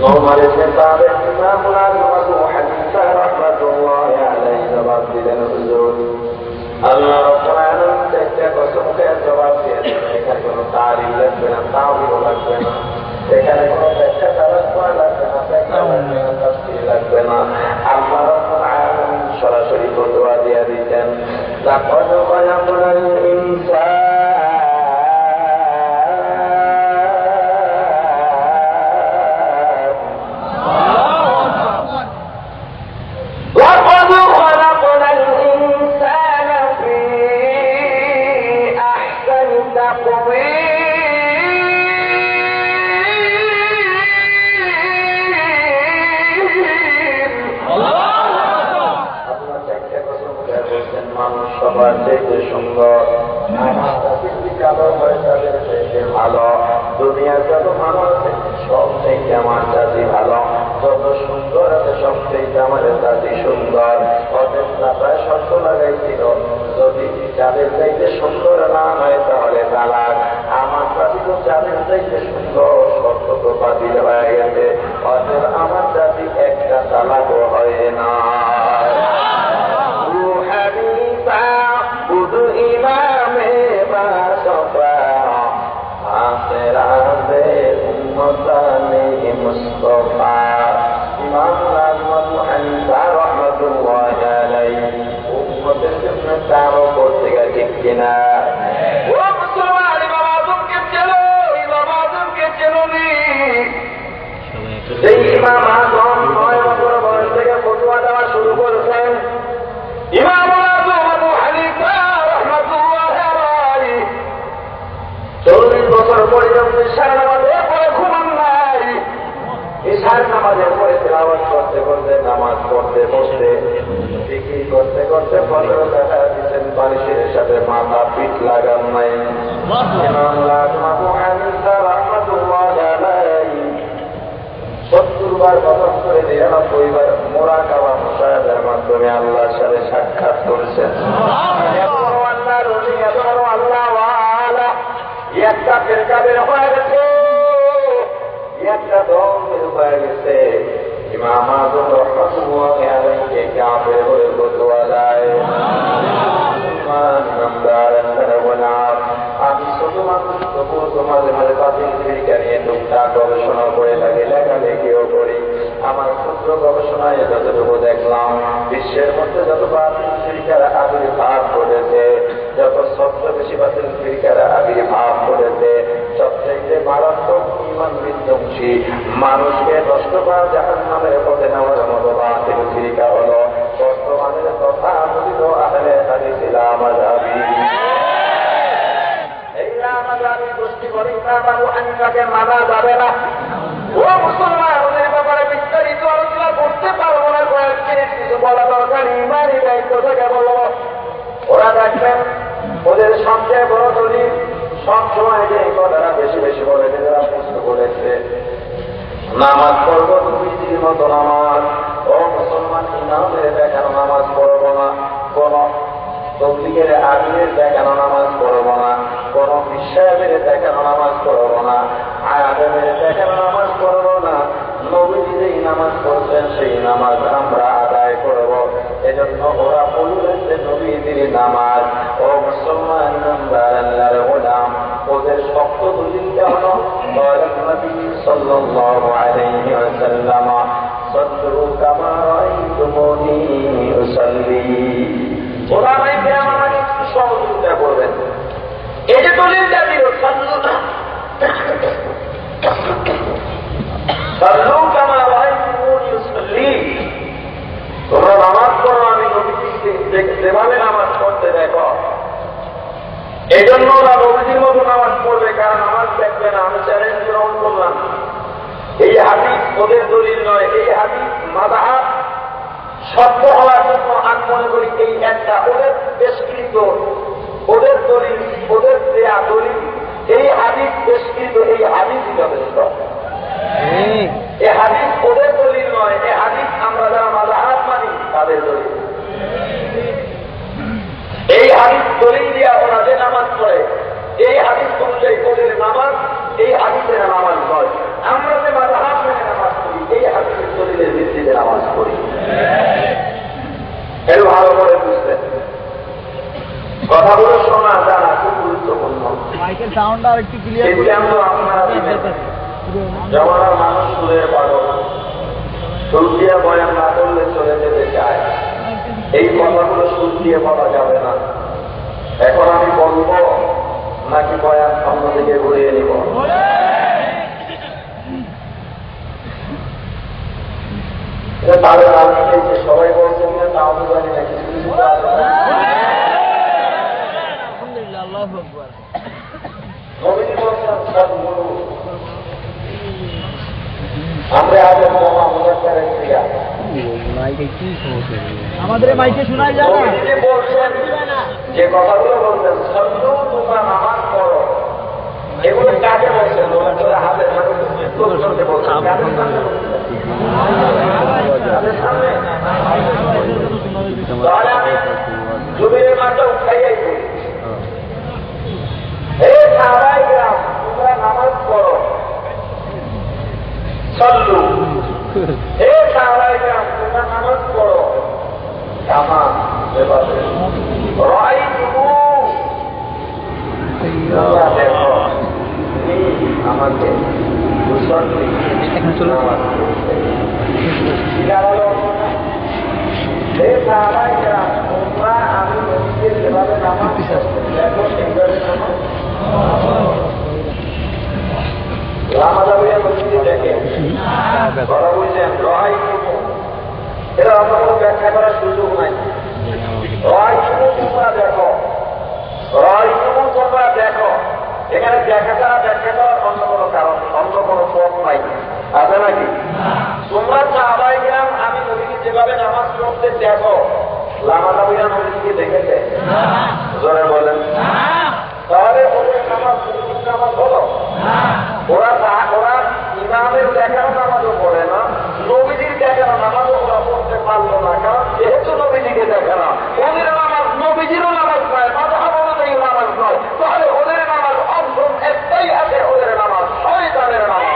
عمر بن ثابت إمامنا أبو حنيفة رحمة الله عليه জবাব দিলেন, হুজুর আল্লাহ রাব্বুল আলামিন একটা কসমকে জবাব দিয়েছেন, এখানে কোনো তারিফ লাগবে না, তাওহীদ লাগবে না, এখানে কোনো ব্যাখ্যা তারাজ্জুহ লাগবে না, তাফসীর লাগবে না। আল্লাহ রাব্বুল আলামিন সরাসরি ফতোয়া দিয়ে দিতেন, লাকাদ খালাকনাল ইনসান ভালো। দুনিয়ার যত মানুষ আছে সব থেকে আমার জাতি ভালো, যত সুন্দর আছে সব থেকে আমার জাতি সুন্দর। ওদের দাদায় শর্ত লাগাইছিল, যদি যাদের চাইতে সুন্দর না হয় তাহলে তালাক। আমার জাতি তো যাদের চাইতে সুন্দর, শর্ত তো বাতিল হয়ে গেছে। ওদের আমার জাতি একটা তালাকও হয় না। সেই ইমাম আজম 9 বছর বয়স থেকে ফতোয়া দেওয়া শুরু করেছেন। ইমাম আজম আবু হানিফা রাহমাতুল্লাহি আলাইহি 40 বছর পর্যন্ত ইশার নামাজের পরে ঘুমান নাই। ইশার নামাজের পরে তেলাওয়াত করতে করতে, নামাজ পড়তে পড়তে, জিকির করতে করতে 15 টাকা দিচ্ছেন, বালিশের সাথে মাথা পিঠ লাগান নাই। ইমাম আজম আবু হানিফা রাহমাতুল্লাহি আলাইহি 70 বার কসম করে 99 বার মুরাকাবা মুশাহাদার মাধ্যমে আল্লাহর সাথে সাক্ষাৎ করেছেন। আল্লাহ রলি, আল্লাহ ওয়ালা একটা ফেরকা বের হয়ে গেছে, একটা দল বের হয়ে গেছে। ইমাম আজম রাহমাতুল্লাহি আলাইহি কাফের বলে ফতোয়া দেয়। আমি শুধুমাত্র মাঝে মাঝে বাতিল জীবিকা নিয়ে টুকটাক গবেষণা করে থাকি, লেখালেখিও করি। আমার ক্ষুদ্র গবেষণায় যতটুকু দেখলাম, বিশ্বের মধ্যে যত বাতিল জীবিকারা আবির্ভাব ঘটেছে, যত ছদ্মবেশী বাতিল জীবিকারা আবির্ভাব ঘটেছে, সবচেয়ে মারাত্মক ঈমান বিধ্বংসী, মানুষকে নষ্ট করা জাহান্নামের পথে নেওয়ার মতো বাতিল জীবিকা হলো বর্তমানের তথাকথিত আহলে হাদিস লামাযাবি। এই লামাযাবি গোষ্ঠী বলে ইমাম আবু হানিফাকে মানা যাবে না। ও মুসলমান, ওদের ব্যাপারে বিস্তারিত আলোচনা করতে পারবো না, কয়েক মিনিট কিছু বলা দরকার। ইমানি দায়িত্ব থেকে বলবো, ওরা দেখবেন ওদের সবচেয়ে বড় দলিল সবসময় যে কথাটা বেশি বেশি বলে, যারা প্রশ্ন করেছে নামাজ পড়বো নবীজির মতো নামাজ। ও মুসলমান, ইমামের দেখানো নামাজ পড়বো না, কোন তবলিগের আমিরের দেখানো নামাজ পড়বো না, কোন বিশ্বাসের দেখানো নামাজ পড়বো না, আয়াতের দেখানো নামাজ পড়বো না। নবীজি যেই নামাজ পড়ছেন সেই নামাজ আমরা আদায় করব। এজন্য ওরা বললেন যে নবীজির নামাজ। ও মুসলমান, আল্লাহর দলিল কেমন قال النبي صلى الله عليه وسلم صلوا كما رأيتموني أصلي ওলামায়ে কেরাম আমাকে একটু সহযোগিতা করবেন এই যে দলিলটা দিল সাল্লু কামা রাআইতুমুনি উসাল্লি তোমরা নামাজ পড়ো আমি নবীজিকে যেভাবে নামাজ পড়তে দেখো এই জন্য ওরা নবীজির মতো নামাজ পড়বে কারণ নামাজ দেখবে না আমি চ্যালেঞ্জ গ্রহণ করলাম এই হাদিস ওদের দলিল নয় এই হাদিস মাযহাব সত্য হওয়ার জন্য আমি মনে করি এই একটা ওদের বেশকৃত ওদের দলিল ওদের দেয়া দলিল এই হাদিস বেশকৃত এই হাদিসই যথেষ্ট এই হাদিস ওদের দলিল নয় এই হাদিস আমরা যারা মাযহাব মানি তাদের দলিল এই হাদিস দলিল দিয়া ওরা যে নামাজ পড়ে এই হাদিস অনুযায়ী ওদের নামাজ এই হাদিসের নামাজ নয় আমরা যে মাযহাব মেনে নামাজ পড়ি এই হাদিসের দলিলের ভিত্তিতে নামাজ পড়ি এর ভালো করে বুঝতেন কথাগুলো শোনা জানা খুব গুরুত্বপূর্ণ আপনারা দিবেন যেমন মানুষ সুরের পাগল সুর দিয়ে বয়ান না করলে চলে যেতে চায় এই কথাগুলো সুর দিয়ে বলা যাবে না এখন আমি বলবো নাকি বয়ান সামনে দিকে ঘুরিয়ে নিব তাদের আমি যে সবাই বলছেন না তাও তো জানি না কিছু কিছু নবীজি বলছেন সদ্গুরু আমরা আগে মামা মনে করেন আমাদের মাইকে শোনা যায় না বলছেন যে কথাগুলো বলছেন সদ্গু তোমরা নামাজ পড়ো এগুলো কাকে বলছেন ওরা হাতের করতে বলছেন তাহলে আমি জমির মাঠটা উঠাইয়াই করি হে সাহাবায়ে কেরাম তোমরা নামাজ পড়ো সল্লু হে সাহাবায়ে কেরাম তোমরা নামাজ পড়ো কামা এভাবে রাআইতুমু তোমরা দেখো আমাকে মুসল্লি নামাজ পড়তে হে সাহাবায়ে কেরাম তোমরা আমি নবীকে যেভাবে নামাজ পড়তে দেখো সেইভাবে নামাজ রামাদাবিয়া মসজিদে দেখে কথা বলছেন রাআইতুমু এরা আমরা কোনো ব্যাখ্যা করার সুযোগ নাই রাআইতুমু তোমরা দেখো রাআইতুমু তোমরা দেখো এখানে দেখা ছাড়া ব্যাখ্যা করার অন্য কোনো কারণ অন্য কোনো পথ নাই আছে নাকি তোমরা সাহাবায়ে কেরাম আমি নবীকে যেভাবে নামাজ পড়তে দেখো রামাদাবিয়া নবীকে দেখেছে জোরে বলেন তাহলে ওদের নামাজ নামাজ হলো ওরা ইমামের দেখানো নামাজও পড়ে না নবীজির দেখানো নামাজও ওরা পড়তে পারলো না কারণ যেহেতু নবীজিকে দেখে না ওদের নামাজ নবীজিরও নামাজ নয় মাযহাব অনুযায়ী নামাজ নয় তাহলে ওদের নামাজ অপশন একটাই আছে ওদের নামাজ শয়তানের নামাজ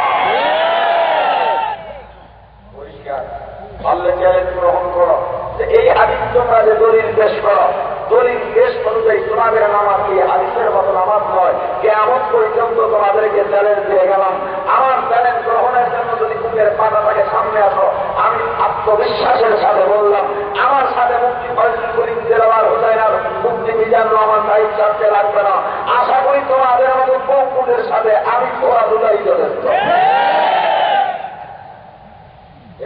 পরিষ্কার আল্লাহ চ্যালেঞ্জ গ্রহণ করো যে এই হাদিস তোমরা যে দলিল পেশ করো দলিল পেশ অনুযায়ী তোমাদের নামাজ এই হাদিসের মতো নামাজ নয় কিয়ামত পর্যন্ত তোমাদেরকে চ্যালেঞ্জ দিয়ে গেলাম আমার চ্যালেঞ্জ গ্রহণের জন্য যদি বুকের পাতাটাকে সামনে আসো আমি আত্মবিশ্বাসের সাথে বললাম আমার সাথে মুফতি ফজলুল করিম দেওয়ার হোসেন আর মুফতি মিজানুর রহমান সাহিব সাথে লাগবে না আশা করি তোমাদের মতো পঙ্কুদের সাথে আমি তোরা দুটাই যথেষ্ট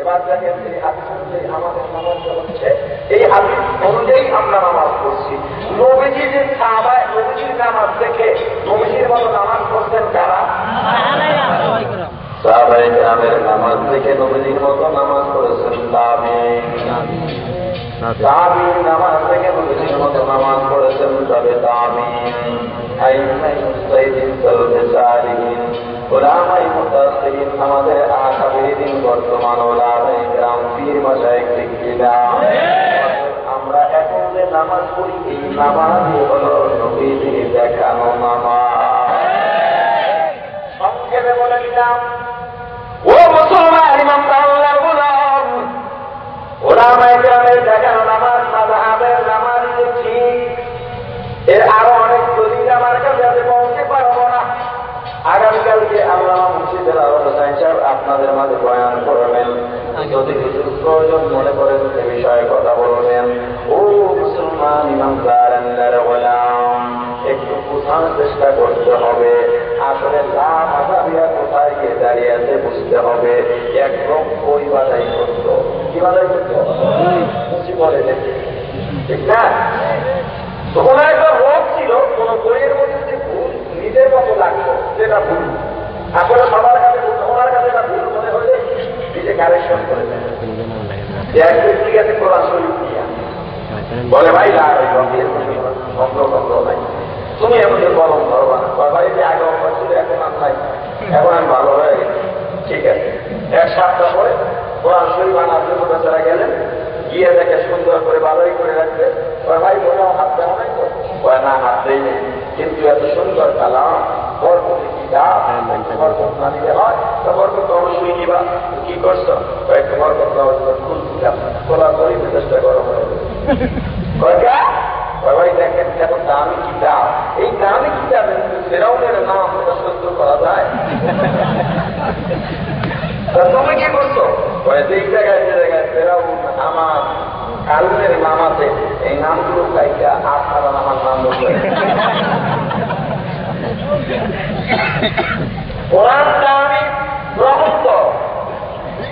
এবার দেখেন এই হাদিস অনুযায়ী আমাদের নামাজটা হচ্ছে এই হাদিস অনুযায়ী আমরা নামাজ পড়ছি নবীজি যে সাহাবায়ে নবীজির নামাজ দেখে নবীজির মতো নামাজ পড়ছেন কারা সাহাবায়ে কেরামের নামাজ দেখে নবীজির মতো নামাজ পড়েছেন তাবিঈন নামাজ দেখে নবীজির মতো নামাজ পড়েছেন তবে তাবিঈন আইমায়ে মুজতাহিদিন সালফে সালিহিন উলামায়ে মুতাআসসিরিন আমাদের আকাবিরিন বর্তমান উলামায়ে কেরাম পীর মাশায়েখ দিকরা আমরা এখন যে নামাজ পড়ি এই নামাজই হলো নবীজির দেখানো নামাজ সংক্ষেপে বলে দিলাম ও মুসলমান ইমামরা আল্লাহর গোলাম উলামায়ে কেরামের দেখানো নামাজ মাযহাবের নামাজ ঠিক এর আরো অনেক দলিল আমার কাছে আছে বলতে পারবো না আপনাদের মাঝে বয়ান করবেন। যদি কিছু প্রয়োজন মনে করেন সে বিষয়ে কথা বলবেন। ও মুসলমান ইমানদার আল্লাহর গোলাম, একটু বোঝার চেষ্টা করতে হবে আসলে লাভ আসাবিয়া কোথায় গিয়ে দাঁড়িয়ে আছে বুঝতে হবে। এক লোক বই বাজাই করত, কি বাজাই করতো বলে ঠিক না? তো কোন একটা রোগ ছিল, কোন বইয়ের মধ্যে যে ভুল নিজের মতো লাগতো সেটা ভুল, আসলে সবার কাছে ওনার কাছে এটা ভুল মনে হলে নিজে কারেকশন করে দেয়। এক ব্যক্তি গেছে কোরআন শরীফ দিয়া বলে ভাই বন্ধ নাই, তুমি আমাদের গরম ধরবা না, ভাই যে আগে অভ্যাস ছিল এখন আর নাই, এখন আমি ভালো হয়ে গেছি। ঠিক আছে, এক সপ্তাহ পরে কোরআন শরীফ আনার জন্য বেচারা গেলেন, গিয়ে দেখে সুন্দর করে বাজারি করে রাখবে। ভাই বলে হাত দেওয়া নাই তো? না, হাত দেই নেই, কিন্তু এত সুন্দর কালাম বরকতি কিতাব, বরকত না দিতে হয় তো বরকত অবশ্যই নিবা। কি করছো? কয়েকটা বরকত খুলছিলাম, খোলার পরেই চেষ্টা গরম হয়ে গেছে। ভাই দেখেন এত দামি কিতাব, এই দামি কিতাবের ফেরাউনের নাম এটা সহ্য করা যায়? তুমি কি করছো? যেই জায়গায় যে জায়গায় ফেরাউন আমার কারুনের নাম আছে, এই নামগুলো কাইটা আপনারা আমার নাম বলতে কোরআনটা আমি গ্রহণ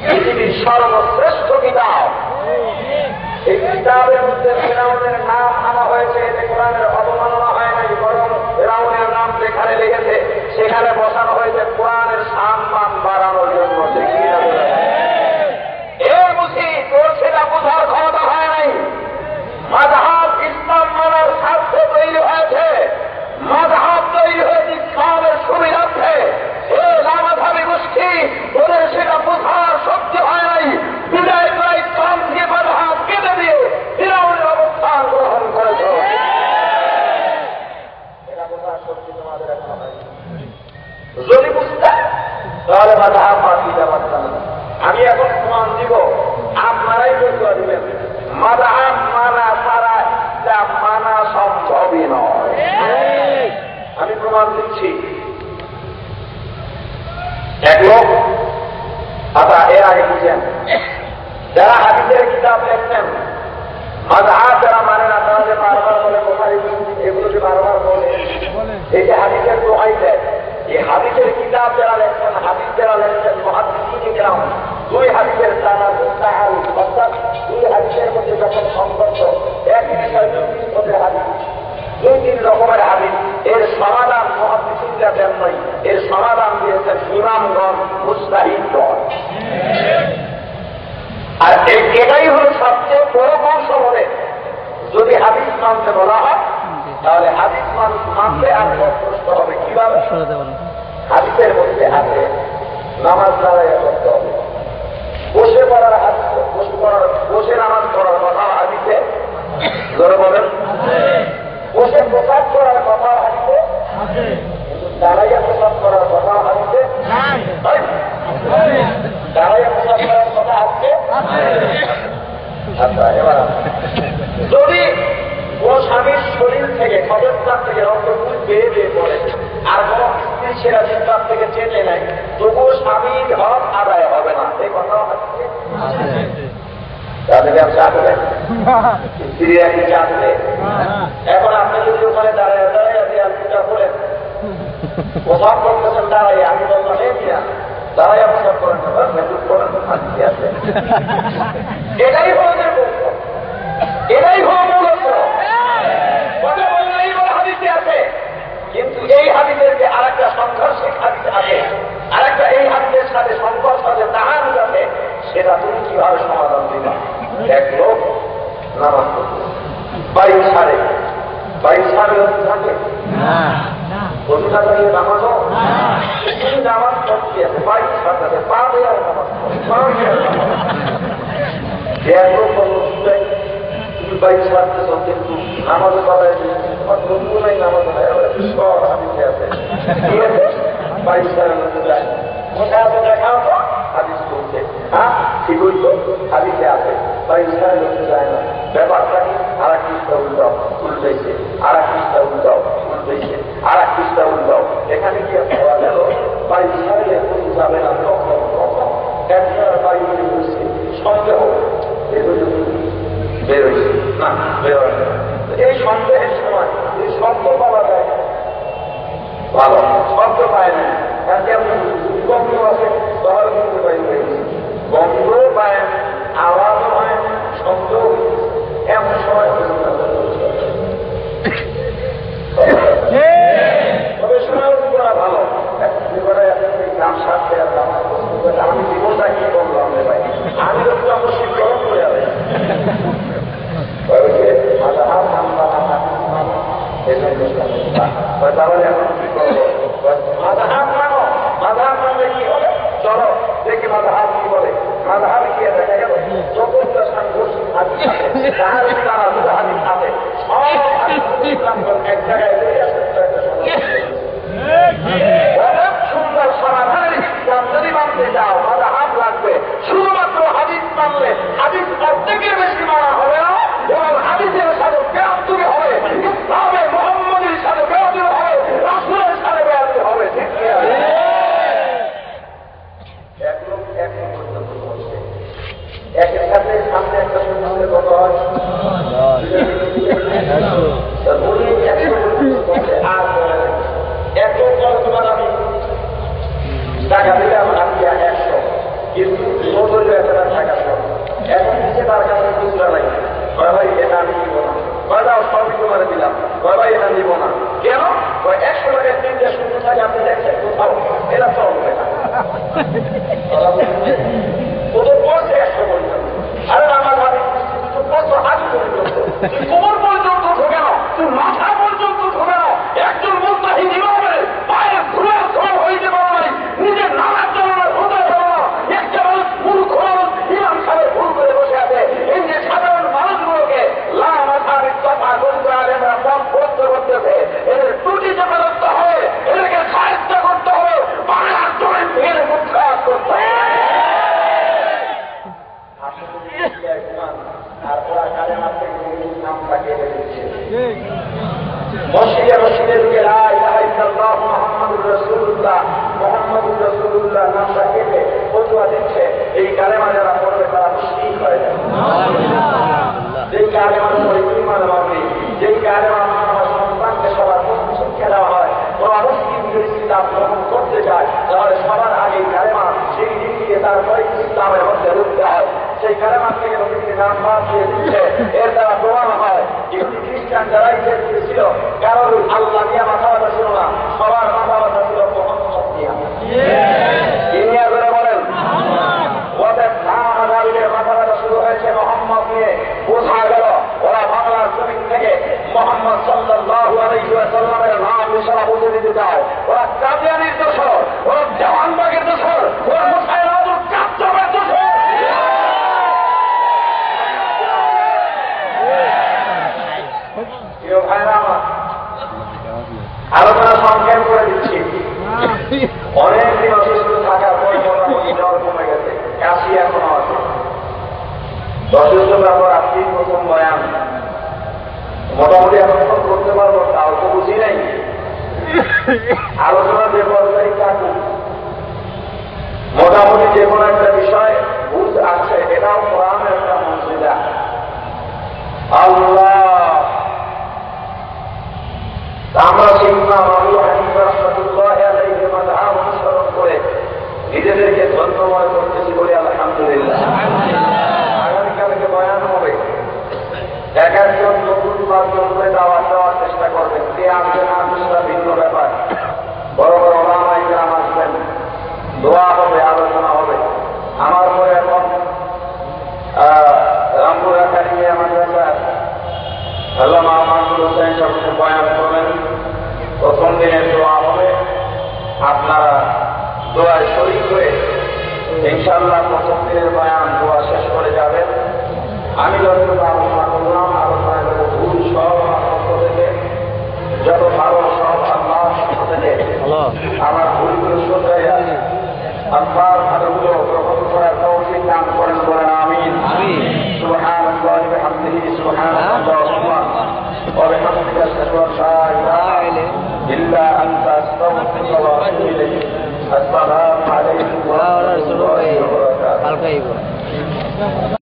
পৃথিবীর সর্বশ্রেষ্ঠ কিতাব। এই কিতাবের মধ্যে ফেরাউনের নাম আনা হয়েছে, এতে কোরআনের অবমাননা হয় নাই, বরং ফেরাউনের নাম যেখানে লেগেছে সেখানে বসানো হয়েছে কোরআনের সম্মান বাড়ানোর জন্য। এর বুঝি তোর সেটা বোঝার ক্ষমতা হয় নাই। মাযহাব ইসলাম মানার স্বার্থে তৈরি হয়েছে, মাযহাব তৈরি হয়েছে ইসলামের সুবিধার্থে। এই লামাধাবী গোষ্ঠী ওদের সেটা বোঝার শক্তি হয় নাই, বিদায় করে ইসলাম থেকে মাযহাব কেটে দিয়ে ফিরআউনের অবস্থান গ্রহণ করেছে। এটা বোঝার শক্তি তোমাদের এখন হয়। যদি বুঝতে তাহলে মাযহাব বাদ দিতে পারতাম না। আমি এখন প্রমাণ দিব, আপনারাই বলতে দিবেন মাযহাব মানা ছাড়া যা মানা সম্ভবই নয়। আমি প্রমাণ দিচ্ছি। এক লোক, এর আগে বুঝেন, যারা হাদিসের কিতাব লেখছেন, মাযহাব যারা মানে না তারা যে বারবার বলে বুখারী মুসলিম এগুলোকে বারবার বলে, এই যে হাদিসের দোহাই দেয়, এই হাদিসের কিতাব যারা লেখছেন, হাদিস যারা লেখছেন মুহাদ্দিসিন ইকরাম, দুই হাদিসের তানাজুল তাহাল, অর্থাৎ দুই হাদিসের মধ্যে যখন সংঘর্ষ, এক বিষয় দুই হাদিস, দুই তিন রকমের হাদিস, এর সমাধান মুহাদ্দিসিনরা দেন নাই, এর সমাধান দিয়েছেন ইমামগণ, মুজতাহিদগণ। আর এটাই হল সবচেয়ে বড় কৌশল হবে। যদি হাদিস মানতে বলা হয় তাহলে হাদিস মানুষ মানতে আর প্রশ্ন হবে কিভাবে? হাদিসের মধ্যে আছে নামাজ দাঁড়াইয়া করতে হবে, বসে পড়ার হাদিস, বসে নামাজ পড়ার কথা হাদিসে, ধরে বলেন বসে প্রসাদ করার কথা হাদিসে, দাঁড়াইয়া প্রসাদ করার কথা হাদিসে, দাঁড়াইয়া প্রসাদ করার কথা হাদিসে। আচ্ছা, এবার যদি কোন স্বামীর শরীর থেকে খবরস্থান থেকে রক্তপুর বেয়ে বেয়ে পড়ে আর কোন স্ত্রী সেরা চিন্তার থেকে চেনে নেয়, তবুও স্বামীর হক আদায় হবে না, এই কথাও আছে। তাদেরকে আপনি চাকবে স্ত্রীরা কি চাকবে? এখন আপনি যদি ওখানে দাঁড়ায় দাঁড়ায় দেয়াল পূজা করেন, প্রসাদ করতেছেন দাঁড়াই, আমি বললাম দাঁড়াইয়া প্রসাদ করেন আছে। এটাই হল এটাই হল মূল হাদিসে আছে। কিন্তু এই হাদিসের যে আর একটা সংঘর্ষিক হাদিস আছে, আর একটা এই হাদিসের সাথে সংঘর্ষ আছে, তাহার আছে, সেটা তুমি কিভাবে সমাধান দিবা? এক লোক নামাজ পড়ছে, 22 সালে থাকে বন্ধুরা থাকে নামাজও নামাজ পড়তে আছে, 22 সালে পা দেওয়ার নামাজ পড়ে, এক লোক তুমি 22 সালতে কিন্তু নামাজও পাঠায় বন্ধু নাই, নামাজ হয় সব হাদিসে আছে। ঠিক আছে, 22 সালের মধ্যে যায় কোথায় আছে দেখাও তো, হাদিস বলছে, হ্যাঁ ঠিক হইত, হাদিসে আছে, 22 সালের মধ্যে যায় না। ব্যাপারটা কি? আর এক পৃষ্ঠা উল্টাও, উল্টাইছে, আর এক পৃষ্ঠা উল্টাও, উল্টাইছে, আর এক পৃষ্ঠা উল্টাও, এখানে কি পাওয়া গেল 22 সালে যাবে না, কখন একজনের বাড়ি থেকে বুঝছি সন্দেহ বেরোইছে না বেরোয় না। এই সন্দেহের সময় এই শব্দ পাওয়া যায় ভালো শব্দ পায় না কারণ কেমন গন্ধ আছে শহরে কিন্তু বাইরে হয়েছে গন্ধ পায় আওয়াজও হয় শব্দ এমন সময় তবে শোনাও করা ভালো গ্রাম সাথে আমি জীবনটা কি করলাম রে ভাই আমি তো মসজিদ গরম করে যাবে তাহলে এখন কি করবো মাথা হাত মানো মাথা হাত মানলে কি হবে চলো দেখি মাথা হাত কি বলে মাথা হাত কি দেখা গেল চতুর্থ সাংঘর্ষিক হাতি তাহার তারা দুটো হাতি খাবে সব এক জায়গায় অনেক সুন্দর সমাধানের ইসলাম যদি মানতে যাও মাথা হাত লাগবে শুধুমাত্র হাদিস মানলে হাদিস প্রত্যেকের বেশি মানা হবে না এবং হাদিসের সাথে বেয়াদবি হবে ইসলামে মুহাম্মদের সাথে বেয়াদবি হবে রাসূলের সাথে বেয়াদবি হবে ঠিক কি এক লোক এক পর্যন্ত বলছে একের সাথে সামনে একটা সুন্দর কথা হয় আর এক লোক তোমার আমি টাকা দিলাম আমি 100 কিন্তু সৌন্দর্য একটা টাকা এখন নিচে তার কাছে খুচরা লাগে ভাই এটা আমি দিব না দাও সবই তোমার দিলাম ভাই এটা দিব না কেন 100 টাকা 3টা শূন্য টাকা আপনি দেখছেন কোথাও এটা চলবে না ওদের পয়সা 100 পর্যন্ত আরে আমার ভাবি তুই কত হাত পর্যন্ত তুই কোমর পর্যন্ত ঢোকে না তুই মাথা পর্যন্ত ঢোকে না একজন মুস্তাহিদ ইমামের পায়ের ধুলার ধোয়া হইতে পারো নাই নিজের নামাজ জন্য হতে পারো না একটা মানুষ মূর্খ মানুষ ইমাম সাহেব ভুল করে বসে আছে এই যে সাধারণ মানুষগুলোকে লামাথার কথা করতে আলেমরা পথ করতে করতেছে এদের ত্রুটি যথাযথ হবে এদেরকে সাহায্য করতে হবে বাংলার জমি ভেঙে মুক্ত করতে হবে আর ওরা কালেমা থেকে নামটা কেটে দিচ্ছে মসজিদে মসজিদে ঢুকে লা ইলাহা ইল্লাল্লাহ মুহাম্মাদুর রাসূলুল্লাহ মুহাম্মাদুর রাসূলুল্লাহ নামটা কেটে ফতোয়া দিচ্ছে এই কালেমা যারা পড়বে তারা মুশরিক হয়ে যাবে যেই কালেমার উপরে ঈমান আনবে যেই কালেমা আমার সন্তানকে সবার প্রথম শিক্ষা দেওয়া হয় ওরা মুসলিম ইসলাম গ্রহণ করতে চায় তাহলে সবার আগে কালেমা সেই দিক দিয়ে তারপরে ইসলামের মধ্যে ঢুকতে হয় সেই কালেমা থেকে নবীকে নাম বাদ দিয়ে দিচ্ছে এর দ্বারা প্রমাণ হয় ইহুদি খ্রিস্টান যারা ইসে ছিল কারোর আল্লাহ নিয়ে মাথা ব্যথা ছিল না সবার মাথা ব্যথা ছিল মোহাম্মদ নিয়ে ইনিয়া করে বলেন ওদের নামের মাথা ব্যথা শুরু হয়েছে মোহাম্মদ নিয়ে বোঝা গেল ওরা বাংলার জমিন থেকে মোহাম্মদ সাল্লাল্লাহু আলাইহি ওয়াসাল্লামের নাম নিশানা বুঝে দিতে চায় ওরা কাদিয়ানির দোষর ওরা জাহানবাগের দোষর ওরা মুসাইলামুল কাজ্জাবের দোষর আলোচনা সংক্ষেপ করে দিচ্ছি অনেকদিন অসুস্থ থাকার পর মোটামুটি জ্বর কমে গেছে কাশি এখনো আছে অসুস্থতার পর আজকেই প্রথম বয়ান মোটামুটি এখন করতে পারবো তাও তো বুঝি নাই আলোচনা যে পর্যায়ে থাকুক মোটামুটি যে কোনো একটা বিষয় বুঝ আছে এটাও কোরআনের একটা মর্যাদা আল্লাহ আমরা শিখলাম আবু হানিফা রাহমাতুল্লাহ আলাইহি মাযহাব অনুসরণ করে নিজেদেরকে ধন্যবাদ করতেছি বলে আলহামদুলিল্লাহ আগামীকালকে বয়ান হবে এক একজন নতুন পাঁচজন করে দাওয়াত দেওয়ার চেষ্টা করবেন কে আসবেন আসবেন ভিন্ন ব্যাপার বড় বড় ওলামায়ে কেরাম আসবেন দোয়া হবে আলোচনা হবে আমার পরে এখন রামপুর একাডেমিয়া মাদ্রাসার আল্লামা মাহমুদ হোসেন সাহেব বয়ান করবেন প্রথম দিনের দোয়া হবে আপনারা দোয়ায় শরীক হয়ে ইনশাআল্লাহ প্রথম দিনের বয়ান দোয়া শেষ করে যাবেন আমি যতটুকু আলোচনা করলাম আলোচনায় যত ভুল সব আমার পক্ষ থেকে যত ভালো সব আল্লাহর পক্ষ থেকে আমার ভুলগুলো সোজাই আছে আল্লাহর ভালোগুলো গ্রহণ করার তৌফিক দান করেন বলেন আমিন সুবহানাল্লাহি ওয়া বিহামদিহি সুবহানাল্লাহ وبحمدك أشهد أن لا إله إلا أنت أستغفرك وأتوب إليك السلام عليكم ورحمة الله وبركاته কালকে আইব